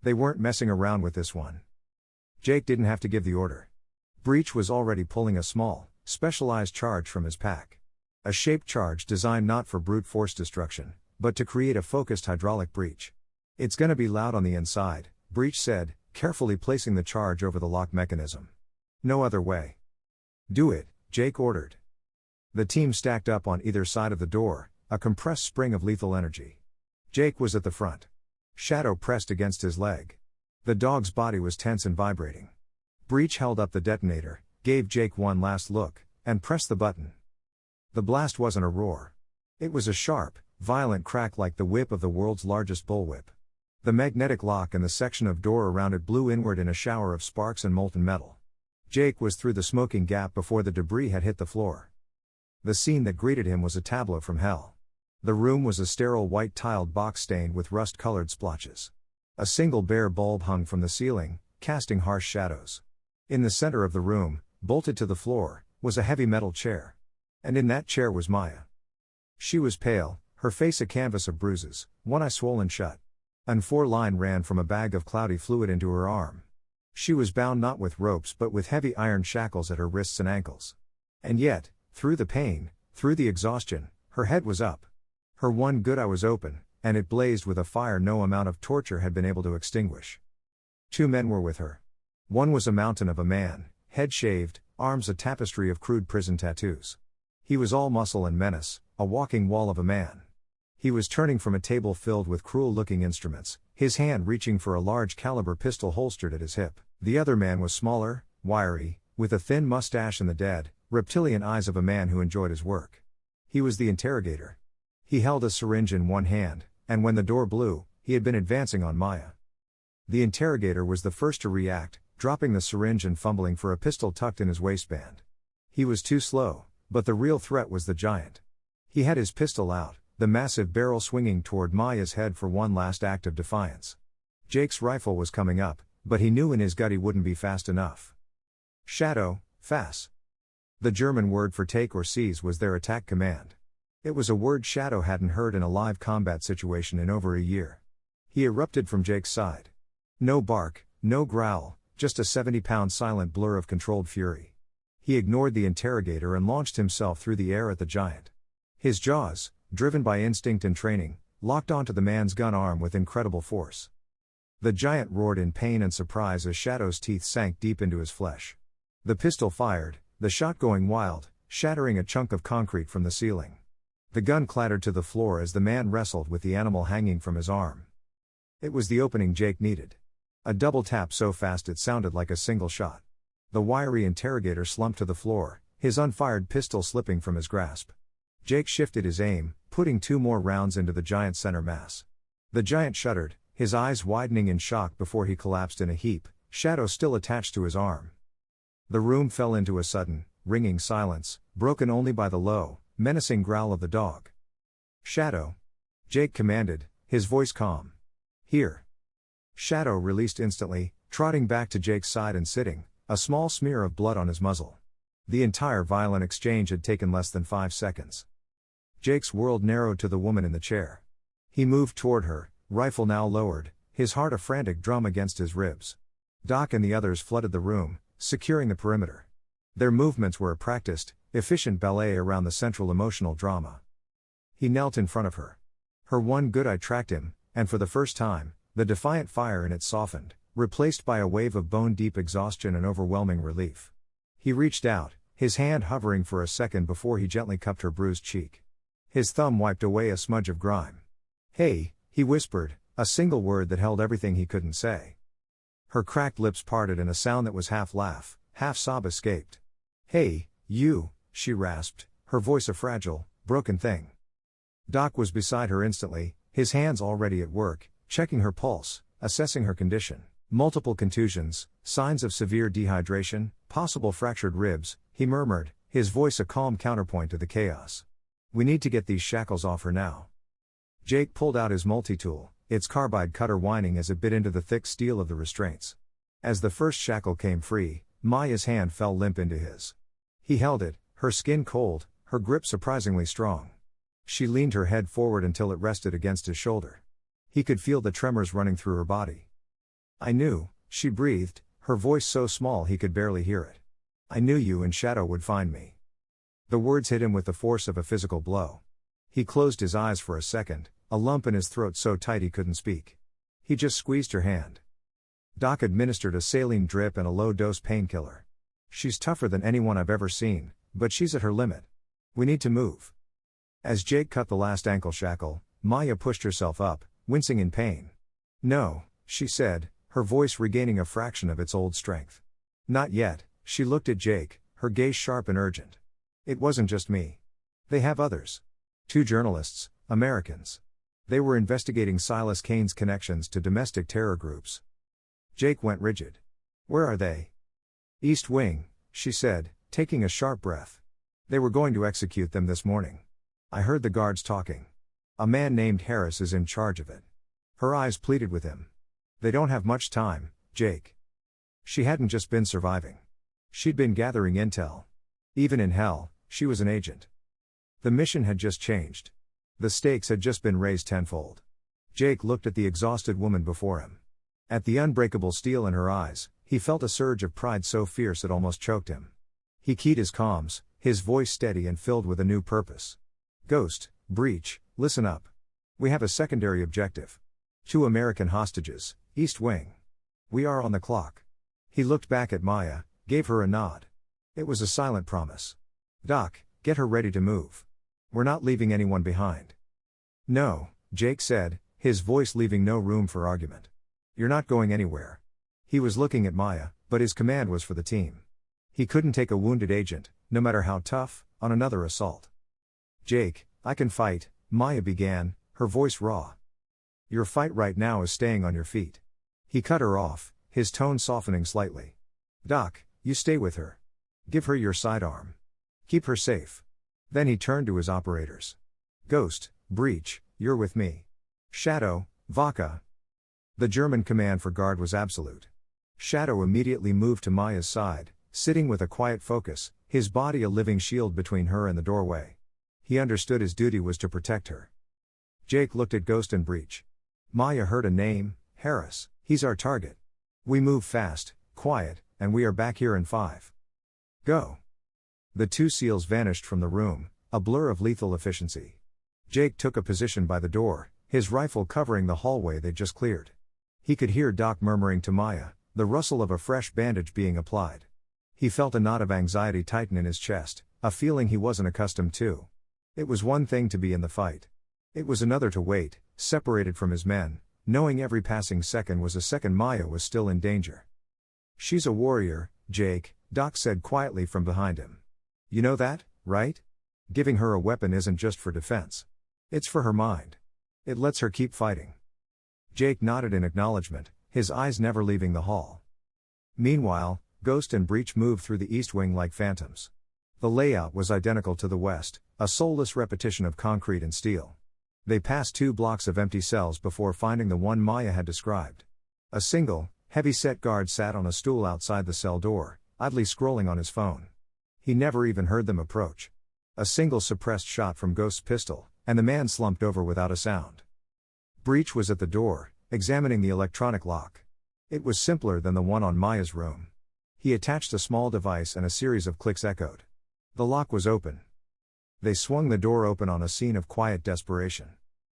They weren't messing around with this one. Jake didn't have to give the order. Breach was already pulling a small, specialized charge from his pack. A shaped charge designed not for brute force destruction, but to create a focused hydraulic breach. "It's gonna be loud on the inside," Breach said, carefully placing the charge over the lock mechanism. "No other way." "Do it," Jake ordered. The team stacked up on either side of the door, a compressed spring of lethal energy. Jake was at the front. Shadow pressed against his leg. The dog's body was tense and vibrating. Breach held up the detonator, gave Jake one last look, and pressed the button. The blast wasn't a roar. It was a sharp, violent crack like the whip of the world's largest bullwhip. The magnetic lock and the section of door around it blew inward in a shower of sparks and molten metal. Jake was through the smoking gap before the debris had hit the floor. The scene that greeted him was a tableau from hell. The room was a sterile white tiled box stained with rust-colored splotches. A single bare bulb hung from the ceiling, casting harsh shadows. In the center of the room, bolted to the floor, was a heavy metal chair. And in that chair was Maya. She was pale, her face a canvas of bruises, one eye swollen shut. An four-line ran from a bag of cloudy fluid into her arm. She was bound not with ropes but with heavy iron shackles at her wrists and ankles. And yet, through the pain, through the exhaustion, her head was up. Her one good eye was open, and it blazed with a fire no amount of torture had been able to extinguish. Two men were with her. One was a mountain of a man, head shaved, arms a tapestry of crude prison tattoos. He was all muscle and menace, a walking wall of a man. He was turning from a table filled with cruel-looking instruments, his hand reaching for a large-caliber pistol holstered at his hip. The other man was smaller, wiry, with a thin mustache and the dead, reptilian eyes of a man who enjoyed his work. He was the interrogator. He held a syringe in one hand, and when the door blew, he had been advancing on Maya. The interrogator was the first to react, dropping the syringe and fumbling for a pistol tucked in his waistband. He was too slow, but the real threat was the giant. He had his pistol out, the massive barrel swinging toward Maya's head for one last act of defiance. Jake's rifle was coming up, but he knew in his gut he wouldn't be fast enough. Shadow, Fass. The German word for take or seize was their attack command. It was a word Shadow hadn't heard in a live combat situation in over a year. He erupted from Jake's side. No bark, no growl, just a 70-pound silent blur of controlled fury. He ignored the interrogator and launched himself through the air at the giant. His jaws, driven by instinct and training, locked onto the man's gun arm with incredible force. The giant roared in pain and surprise as Shadow's teeth sank deep into his flesh. The pistol fired, the shot going wild, shattering a chunk of concrete from the ceiling. The gun clattered to the floor as the man wrestled with the animal hanging from his arm. It was the opening Jake needed. A double tap so fast it sounded like a single shot. The wiry interrogator slumped to the floor, his unfired pistol slipping from his grasp. Jake shifted his aim, putting two more rounds into the giant's center mass. The giant shuddered, his eyes widening in shock before he collapsed in a heap, Shadow still attached to his arm. The room fell into a sudden, ringing silence, broken only by the low, menacing growl of the dog. "Shadow!" Jake commanded, his voice calm. "Here." Shadow released instantly, trotting back to Jake's side and sitting, a small smear of blood on his muzzle. The entire violent exchange had taken less than 5 seconds. Jake's world narrowed to the woman in the chair. He moved toward her, rifle now lowered, his heart a frantic drum against his ribs. Doc and the others flooded the room, securing the perimeter. Their movements were a practiced, efficient ballet around the central emotional drama. He knelt in front of her. Her one good eye tracked him, and for the first time, the defiant fire in it softened, replaced by a wave of bone-deep exhaustion and overwhelming relief. He reached out, his hand hovering for a second before he gently cupped her bruised cheek. His thumb wiped away a smudge of grime. "Hey," he whispered, a single word that held everything he couldn't say. Her cracked lips parted and a sound that was half laugh, half sob escaped. "Hey, you," she rasped, her voice a fragile, broken thing. Doc was beside her instantly, his hands already at work, checking her pulse, assessing her condition. Multiple contusions, signs of severe dehydration, possible fractured ribs, he murmured, his voice a calm counterpoint to the chaos. "We need to get these shackles off her now." Jake pulled out his multi-tool, its carbide cutter whining as it bit into the thick steel of the restraints. As the first shackle came free, Maya's hand fell limp into his. He held it, her skin cold, her grip surprisingly strong. She leaned her head forward until it rested against his shoulder. He could feel the tremors running through her body. "I knew," she breathed, her voice so small he could barely hear it. "I knew you and Shadow would find me." The words hit him with the force of a physical blow. He closed his eyes for a second, a lump in his throat so tight he couldn't speak. He just squeezed her hand. Doc administered a saline drip and a low-dose painkiller. "She's tougher than anyone I've ever seen, but she's at her limit. We need to move." As Jake cut the last ankle shackle, Maya pushed herself up, wincing in pain. "No," she said, her voice regaining a fraction of its old strength. "Not yet." She looked at Jake, her gaze sharp and urgent. "It wasn't just me. They have others. 2 journalists, Americans. They were investigating Silas Kane's connections to domestic terror groups." Jake went rigid. "Where are they?" "East Wing," she said, taking a sharp breath. "They were going to execute them this morning. I heard the guards talking. A man named Harris is in charge of it." Her eyes pleaded with him. "They don't have much time, Jake." She hadn't just been surviving. She'd been gathering intel. Even in hell, she was an agent. The mission had just changed. The stakes had just been raised tenfold. Jake looked at the exhausted woman before him. At the unbreakable steel in her eyes, he felt a surge of pride so fierce it almost choked him. He keyed his comms, his voice steady and filled with a new purpose. "Ghost, Breach, listen up. We have a secondary objective. 2 American hostages, East Wing. We are on the clock." He looked back at Maya, gave her a nod. It was a silent promise. "Doc, get her ready to move. We're not leaving anyone behind." "No," Jake said, his voice leaving no room for argument. "You're not going anywhere." He was looking at Maya, but his command was for the team. He couldn't take a wounded agent, no matter how tough, on another assault. "Jake, I can fight," Maya began, her voice raw. "Your fight right now is staying on your feet." He cut her off, his tone softening slightly. "Doc, you stay with her. Give her your sidearm. Keep her safe." Then he turned to his operators. "Ghost, Breach, you're with me. Shadow, Vaca." The German command for guard was absolute. Shadow immediately moved to Maya's side, sitting with a quiet focus, his body a living shield between her and the doorway. He understood his duty was to protect her. Jake looked at Ghost and Breach. Maya heard a name, Harris. "He's our target. We move fast, quiet, and we are back here in 5. Go." The 2 SEALs vanished from the room, a blur of lethal efficiency. Jake took a position by the door, his rifle covering the hallway they'd just cleared. He could hear Doc murmuring to Maya, the rustle of a fresh bandage being applied. He felt a knot of anxiety tighten in his chest, a feeling he wasn't accustomed to. It was one thing to be in the fight. It was another to wait, separated from his men, knowing every passing second was a second Maya was still in danger. "She's a warrior, Jake," Doc said quietly from behind him. "You know that, right? Giving her a weapon isn't just for defense. It's for her mind. It lets her keep fighting." Jake nodded in acknowledgement, his eyes never leaving the hall. Meanwhile, Ghost and Breach moved through the East Wing like phantoms. The layout was identical to the West, a soulless repetition of concrete and steel. They passed 2 blocks of empty cells before finding the one Maya had described. A single, heavy-set guard sat on a stool outside the cell door, idly scrolling on his phone. He never even heard them approach. A single suppressed shot from Ghost's pistol, and the man slumped over without a sound. Breach was at the door, examining the electronic lock. It was simpler than the one on Maya's room. He attached a small device and a series of clicks echoed. The lock was open. They swung the door open on a scene of quiet desperation.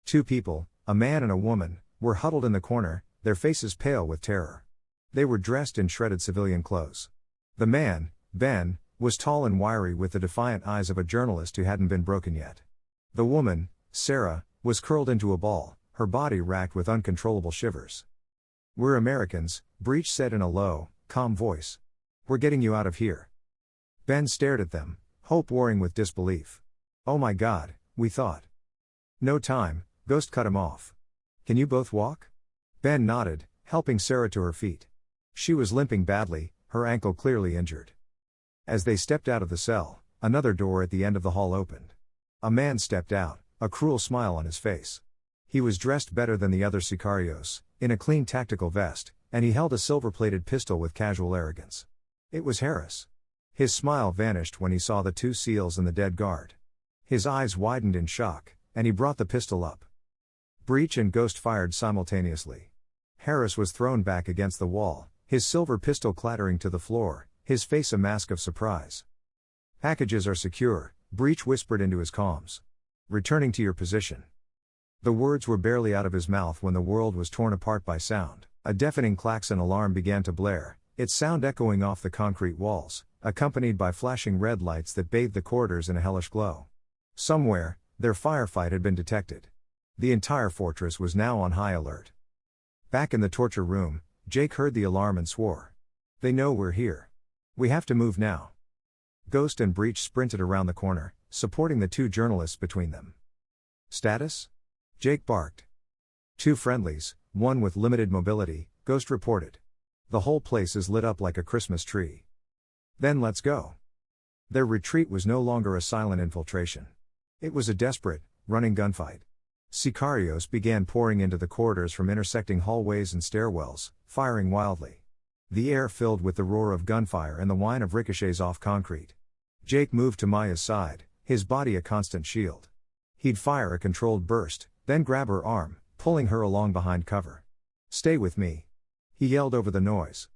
2 people, a man and a woman, were huddled in the corner, their faces pale with terror. They were dressed in shredded civilian clothes. The man, Ben, was tall and wiry with the defiant eyes of a journalist who hadn't been broken yet. The woman, Sarah, was curled into a ball, her body racked with uncontrollable shivers. "We're Americans," Breach said in a low, calm voice. "We're getting you out of here." Ben stared at them, hope warring with disbelief. "Oh my God, we thought." "No time," Ghost cut him off. "Can you both walk?" Ben nodded, helping Sarah to her feet. She was limping badly, her ankle clearly injured. As they stepped out of the cell, another door at the end of the hall opened. A man stepped out, a cruel smile on his face. He was dressed better than the other sicarios, in a clean tactical vest, and he held a silver-plated pistol with casual arrogance. It was Harris. His smile vanished when he saw the two SEALs and the dead guard. His eyes widened in shock, and he brought the pistol up. Breach and Ghost fired simultaneously. Harris was thrown back against the wall, his silver pistol clattering to the floor, his face a mask of surprise. "Packages are secure," Breach whispered into his comms. "Returning to your position." The words were barely out of his mouth when the world was torn apart by sound. A deafening klaxon alarm began to blare, its sound echoing off the concrete walls, accompanied by flashing red lights that bathed the corridors in a hellish glow. Somewhere, their firefight had been detected. The entire fortress was now on high alert. Back in the torture room, Jake heard the alarm and swore. "They know we're here. We have to move now." Ghost and Breach sprinted around the corner, supporting the two journalists between them. "Status?" Jake barked. "Two friendlies, one with limited mobility," Ghost reported. "The whole place is lit up like a Christmas tree." "Then let's go." Their retreat was no longer a silent infiltration. It was a desperate, running gunfight. Sicarios began pouring into the corridors from intersecting hallways and stairwells, firing wildly. The air filled with the roar of gunfire and the whine of ricochets off concrete. Jake moved to Maya's side, his body a constant shield. He'd fire a controlled burst, then grab her arm, pulling her along behind cover. "Stay with me," he yelled over the noise.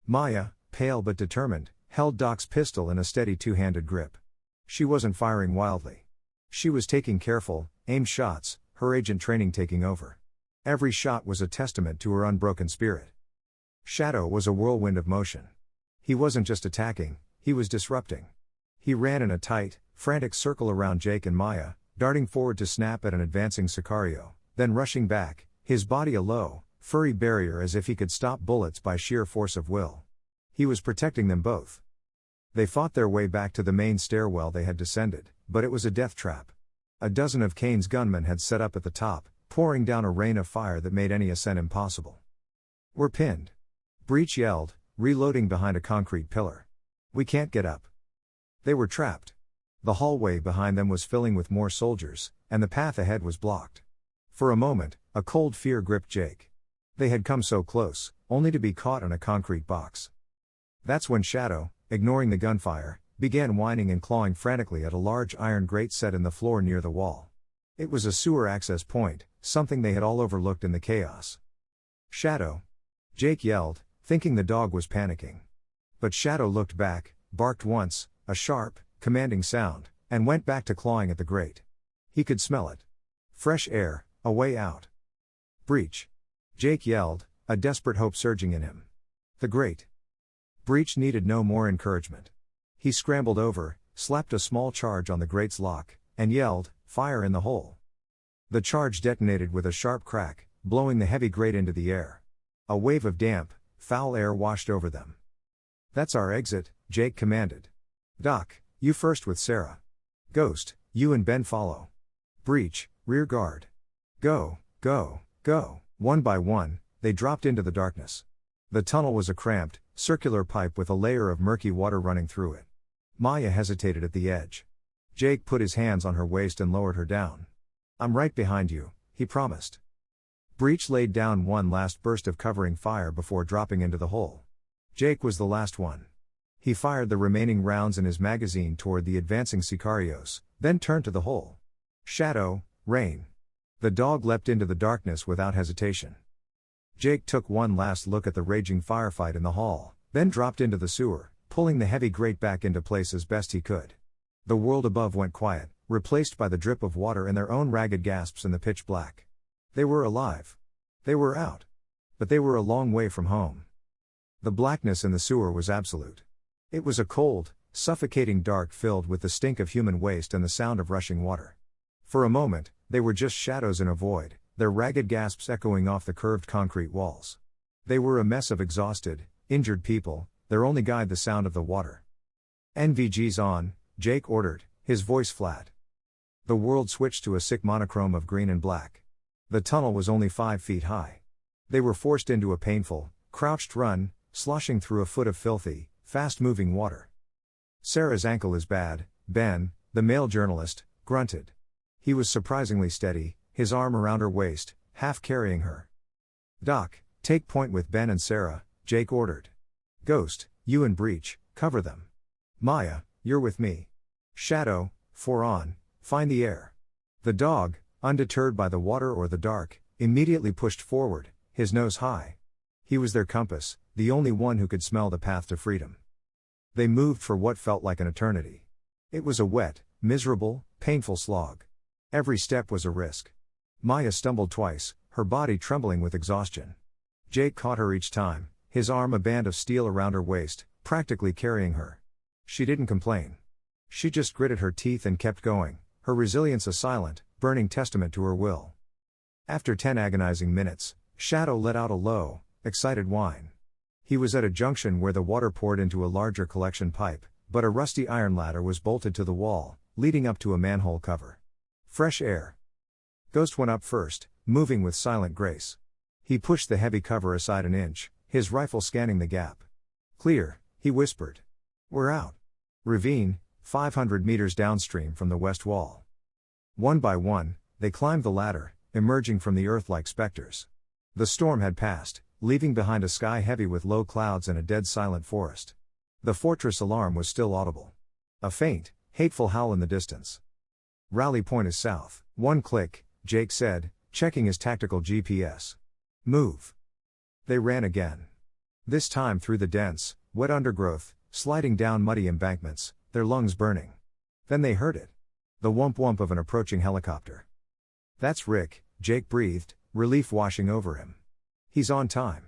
Maya, pale but determined, held Doc's pistol in a steady two-handed grip. She wasn't firing wildly. She was taking careful, aimed shots, her agent training taking over. Every shot was a testament to her unbroken spirit. Shadow was a whirlwind of motion. He wasn't just attacking, he was disrupting. He ran in a tight, frantic circle around Jake and Maya, darting forward to snap at an advancing Sicario, then rushing back, his body a low, furry barrier as if he could stop bullets by sheer force of will. He was protecting them both. They fought their way back to the main stairwell they had descended, but it was a death trap. A dozen of Kane's gunmen had set up at the top, pouring down a rain of fire that made any ascent impossible. "We're pinned," Breach yelled, reloading behind a concrete pillar. "We can't get up." They were trapped. The hallway behind them was filling with more soldiers, and the path ahead was blocked. For a moment, a cold fear gripped Jake. They had come so close, only to be caught in a concrete box. That's when Shadow, ignoring the gunfire, began whining and clawing frantically at a large iron grate set in the floor near the wall. It was a sewer access point, something they had all overlooked in the chaos. "Shadow!" Jake yelled, thinking the dog was panicking. But Shadow looked back, barked once, a sharp, commanding sound, and went back to clawing at the grate. He could smell it. Fresh air, a way out. "Breach!" Jake yelled, a desperate hope surging in him. The grate. Breach needed no more encouragement. He scrambled over, slapped a small charge on the grate's lock, and yelled, "Fire in the hole!" The charge detonated with a sharp crack, blowing the heavy grate into the air. A wave of damp, foul air washed over them. "That's our exit," Jake commanded. "Doc, you first with Sarah. Ghost, you and Ben follow. Breach, rear guard. Go, go, go." One by one, they dropped into the darkness. The tunnel was a cramped, circular pipe with a layer of murky water running through it. Maya hesitated at the edge. Jake put his hands on her waist and lowered her down. "I'm right behind you," he promised. Breach laid down one last burst of covering fire before dropping into the hole. Jake was the last one. He fired the remaining rounds in his magazine toward the advancing Sicarios, then turned to the hole. Shadow, Rain. The dog leapt into the darkness without hesitation. Jake took one last look at the raging firefight in the hall, then dropped into the sewer, pulling the heavy grate back into place as best he could. The world above went quiet, replaced by the drip of water and their own ragged gasps in the pitch black. They were alive. They were out. But they were a long way from home. The blackness in the sewer was absolute. It was a cold, suffocating dark filled with the stink of human waste and the sound of rushing water. For a moment, they were just shadows in a void, their ragged gasps echoing off the curved concrete walls. They were a mess of exhausted, injured people, their only guide the sound of the water. "NVG's on," Jake ordered, his voice flat. The world switched to a sick monochrome of green and black. The tunnel was only 5 feet high. They were forced into a painful, crouched run, sloshing through a foot of filthy, fast-moving water. "Sarah's ankle is bad," Ben, the male journalist, grunted. He was surprisingly steady, his arm around her waist, half carrying her. "Doc, take point with Ben and Sarah," Jake ordered. "Ghost, you and Breach, cover them. Maya, you're with me. Shadow, 4 on, find the air." The dog, undeterred by the water or the dark, immediately pushed forward, his nose high. He was their compass, the only one who could smell the path to freedom. They moved for what felt like an eternity. It was a wet, miserable, painful slog. Every step was a risk. Maya stumbled twice, her body trembling with exhaustion. Jake caught her each time, his arm a band of steel around her waist, practically carrying her. She didn't complain. She just gritted her teeth and kept going, her resilience a silent, burning testament to her will. After 10 agonizing minutes, Shadow let out a low, excited whine. He was at a junction where the water poured into a larger collection pipe, but a rusty iron ladder was bolted to the wall, leading up to a manhole cover. Fresh air. Ghost went up first, moving with silent grace. He pushed the heavy cover aside an inch, his rifle scanning the gap. "Clear," he whispered. "We're out." Ravine, 500 meters downstream from the west wall. One by one, they climbed the ladder, emerging from the earth like specters. The storm had passed, leaving behind a sky heavy with low clouds and a dead silent forest. The fortress alarm was still audible. A faint, hateful howl in the distance. "Rally point is south." "One click," Jake said, checking his tactical GPS. "Move." They ran again. This time through the dense, wet undergrowth, sliding down muddy embankments, their lungs burning. Then they heard it. The whump-whump of an approaching helicopter. "That's Rick," Jake breathed, relief washing over him. "He's on time."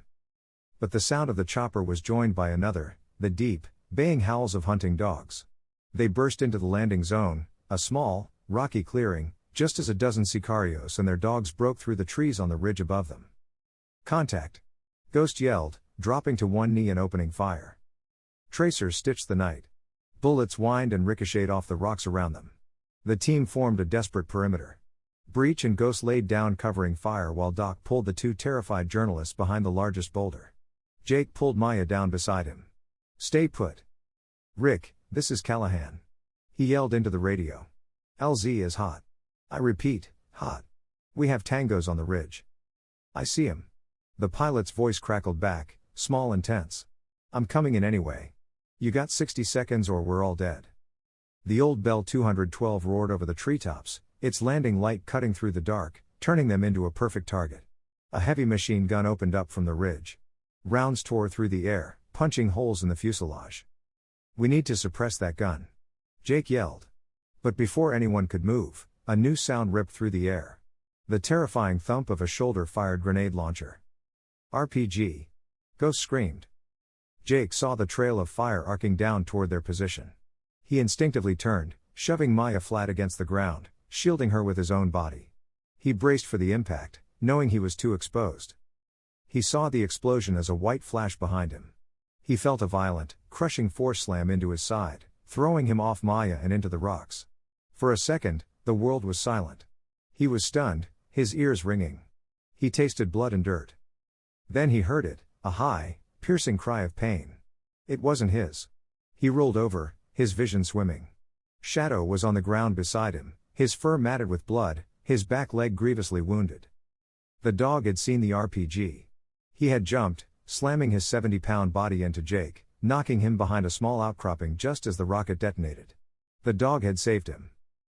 But the sound of the chopper was joined by another, the deep, baying howls of hunting dogs. They burst into the landing zone, a small, rocky clearing, just as a dozen sicarios and their dogs broke through the trees on the ridge above them. "Contact!" Ghost yelled, dropping to one knee and opening fire. Tracers stitched the night. Bullets whined and ricocheted off the rocks around them. The team formed a desperate perimeter. Breach and Ghost laid down covering fire while Doc pulled the 2 terrified journalists behind the largest boulder. Jake pulled Maya down beside him. "Stay put." "Rick, this is Callahan." He yelled into the radio. "LZ is hot. I repeat, hot. We have tangos on the ridge." "I see him." The pilot's voice crackled back, small and tense. "I'm coming in anyway. You got 60 seconds or we're all dead." The old Bell 212 roared over the treetops, its landing light cutting through the dark, turning them into a perfect target. A heavy machine gun opened up from the ridge. Rounds tore through the air, punching holes in the fuselage. "We need to suppress that gun," Jake yelled. But before anyone could move, a new sound ripped through the air. The terrifying thump of a shoulder-fired grenade launcher. "RPG!" Ghost screamed. Jake saw the trail of fire arcing down toward their position. He instinctively turned, shoving Maya flat against the ground, shielding her with his own body. He braced for the impact, knowing he was too exposed. He saw the explosion as a white flash behind him. He felt a violent, crushing force slam into his side, throwing him off Maya and into the rocks. For a second, the world was silent. He was stunned, his ears ringing. He tasted blood and dirt. Then he heard it, a high, piercing cry of pain. It wasn't his. He rolled over, his vision swimming. Shadow was on the ground beside him, his fur matted with blood, his back leg grievously wounded. The dog had seen the RPG. He had jumped, slamming his 70-pound body into Jake, knocking him behind a small outcropping just as the rocket detonated. The dog had saved him.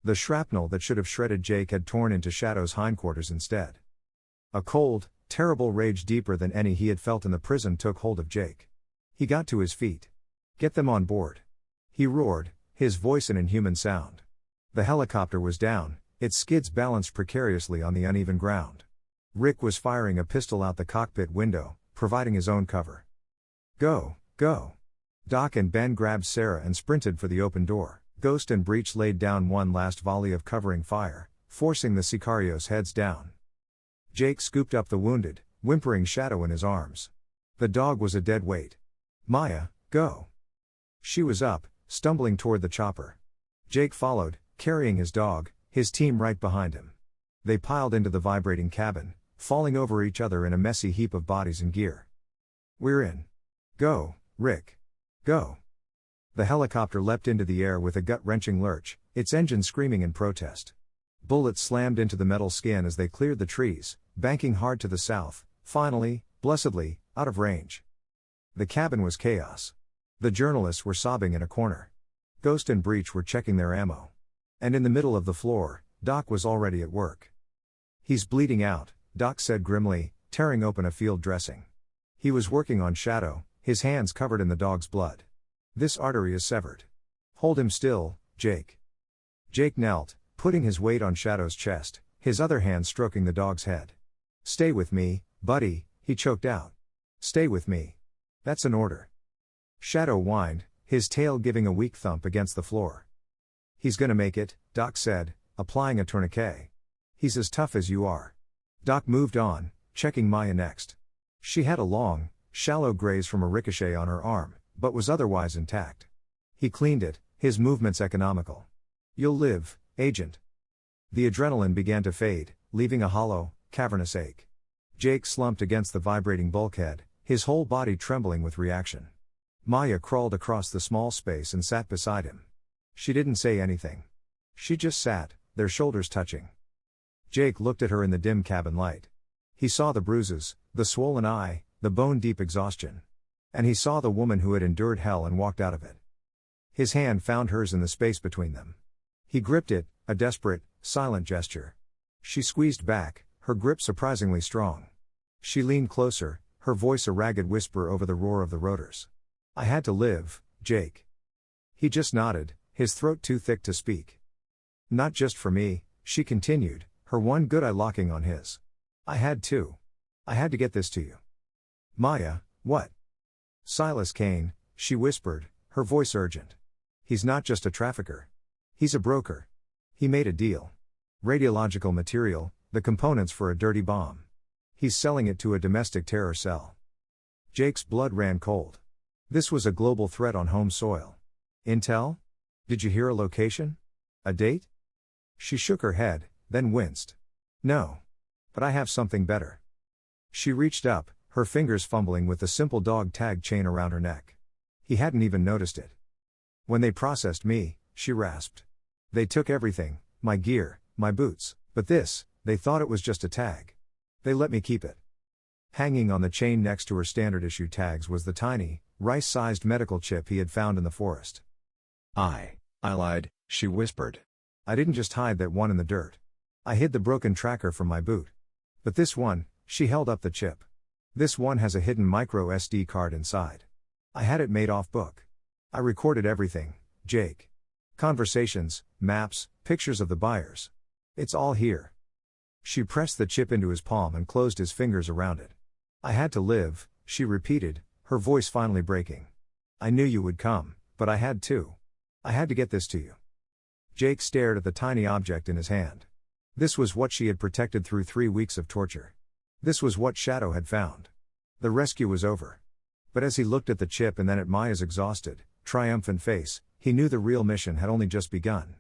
The shrapnel that should have shredded Jake had torn into Shadow's hindquarters instead. A cold, terrible rage deeper than any he had felt in the prison took hold of Jake. He got to his feet. "Get them on board!" He roared, his voice an inhuman sound. The helicopter was down, its skids balanced precariously on the uneven ground. Rick was firing a pistol out the cockpit window, providing his own cover. "Go, go!" Doc and Ben grabbed Sarah and sprinted for the open door. Ghost and Breach laid down one last volley of covering fire, forcing the sicarios' heads down. Jake scooped up the wounded, whimpering Shadow in his arms. The dog was a dead weight. Maya, go. She was up, stumbling toward the chopper. Jake followed, carrying his dog, his team right behind him. They piled into the vibrating cabin, falling over each other in a messy heap of bodies and gear. We're in. Go, Rick. Go. The helicopter leapt into the air with a gut-wrenching lurch, its engine screaming in protest. Bullets slammed into the metal skin as they cleared the trees, banking hard to the south, finally, blessedly, out of range. The cabin was chaos. The journalists were sobbing in a corner. Ghost and Breach were checking their ammo. And in the middle of the floor, Doc was already at work. He's bleeding out, Doc said grimly, tearing open a field dressing. He was working on Shadow, his hands covered in the dog's blood. This artery is severed. Hold him still, Jake. Jake knelt, putting his weight on Shadow's chest, his other hand stroking the dog's head. Stay with me, buddy, he choked out. Stay with me. That's an order. Shadow whined, his tail giving a weak thump against the floor. He's gonna make it, Doc said, applying a tourniquet. He's as tough as you are. Doc moved on, checking Maya next. She had a long, shallow graze from a ricochet on her arm, but was otherwise intact. He cleaned it, his movements economical. You'll live, Agent. The adrenaline began to fade, leaving a hollow, cavernous ache. Jake slumped against the vibrating bulkhead, his whole body trembling with reaction. Maya crawled across the small space and sat beside him. She didn't say anything. She just sat, their shoulders touching. Jake looked at her in the dim cabin light. He saw the bruises, the swollen eye, the bone-deep exhaustion. And he saw the woman who had endured hell and walked out of it. His hand found hers in the space between them. He gripped it, a desperate, silent gesture. She squeezed back, her grip surprisingly strong. She leaned closer, her voice a ragged whisper over the roar of the rotors. I had to live, Jake. He just nodded, his throat too thick to speak. Not just for me, she continued, her one good eye locking on his. I had to. I had to get this to you. Maya, what? Silas Kane, she whispered, her voice urgent. He's not just a trafficker. He's a broker. He made a deal. Radiological material, the components for a dirty bomb. He's selling it to a domestic terror cell. Jake's blood ran cold. This was a global threat on home soil. Intel? Did you hear a location? A date? She shook her head, then winced. No. But I have something better. She reached up, her fingers fumbling with the simple dog tag chain around her neck. He hadn't even noticed it. When they processed me, she rasped. They took everything, my gear, my boots, but this, they thought it was just a tag. They let me keep it. Hanging on the chain next to her standard issue tags was the tiny, rice-sized medical chip he had found in the forest. I lied, she whispered. I didn't just hide that one in the dirt. I hid the broken tracker from my boot. But this one, she held up the chip. This one has a hidden micro SD card inside. I had it made off book. I recorded everything, Jake. Conversations, maps, pictures of the buyers. It's all here. She pressed the chip into his palm and closed his fingers around it. I had to live, she repeated, her voice finally breaking. I knew you would come, but I had to. I had to get this to you. Jake stared at the tiny object in his hand. This was what she had protected through 3 weeks of torture. This was what Shadow had found. The rescue was over. But as he looked at the chip and then at Maya's exhausted, triumphant face, he knew the real mission had only just begun.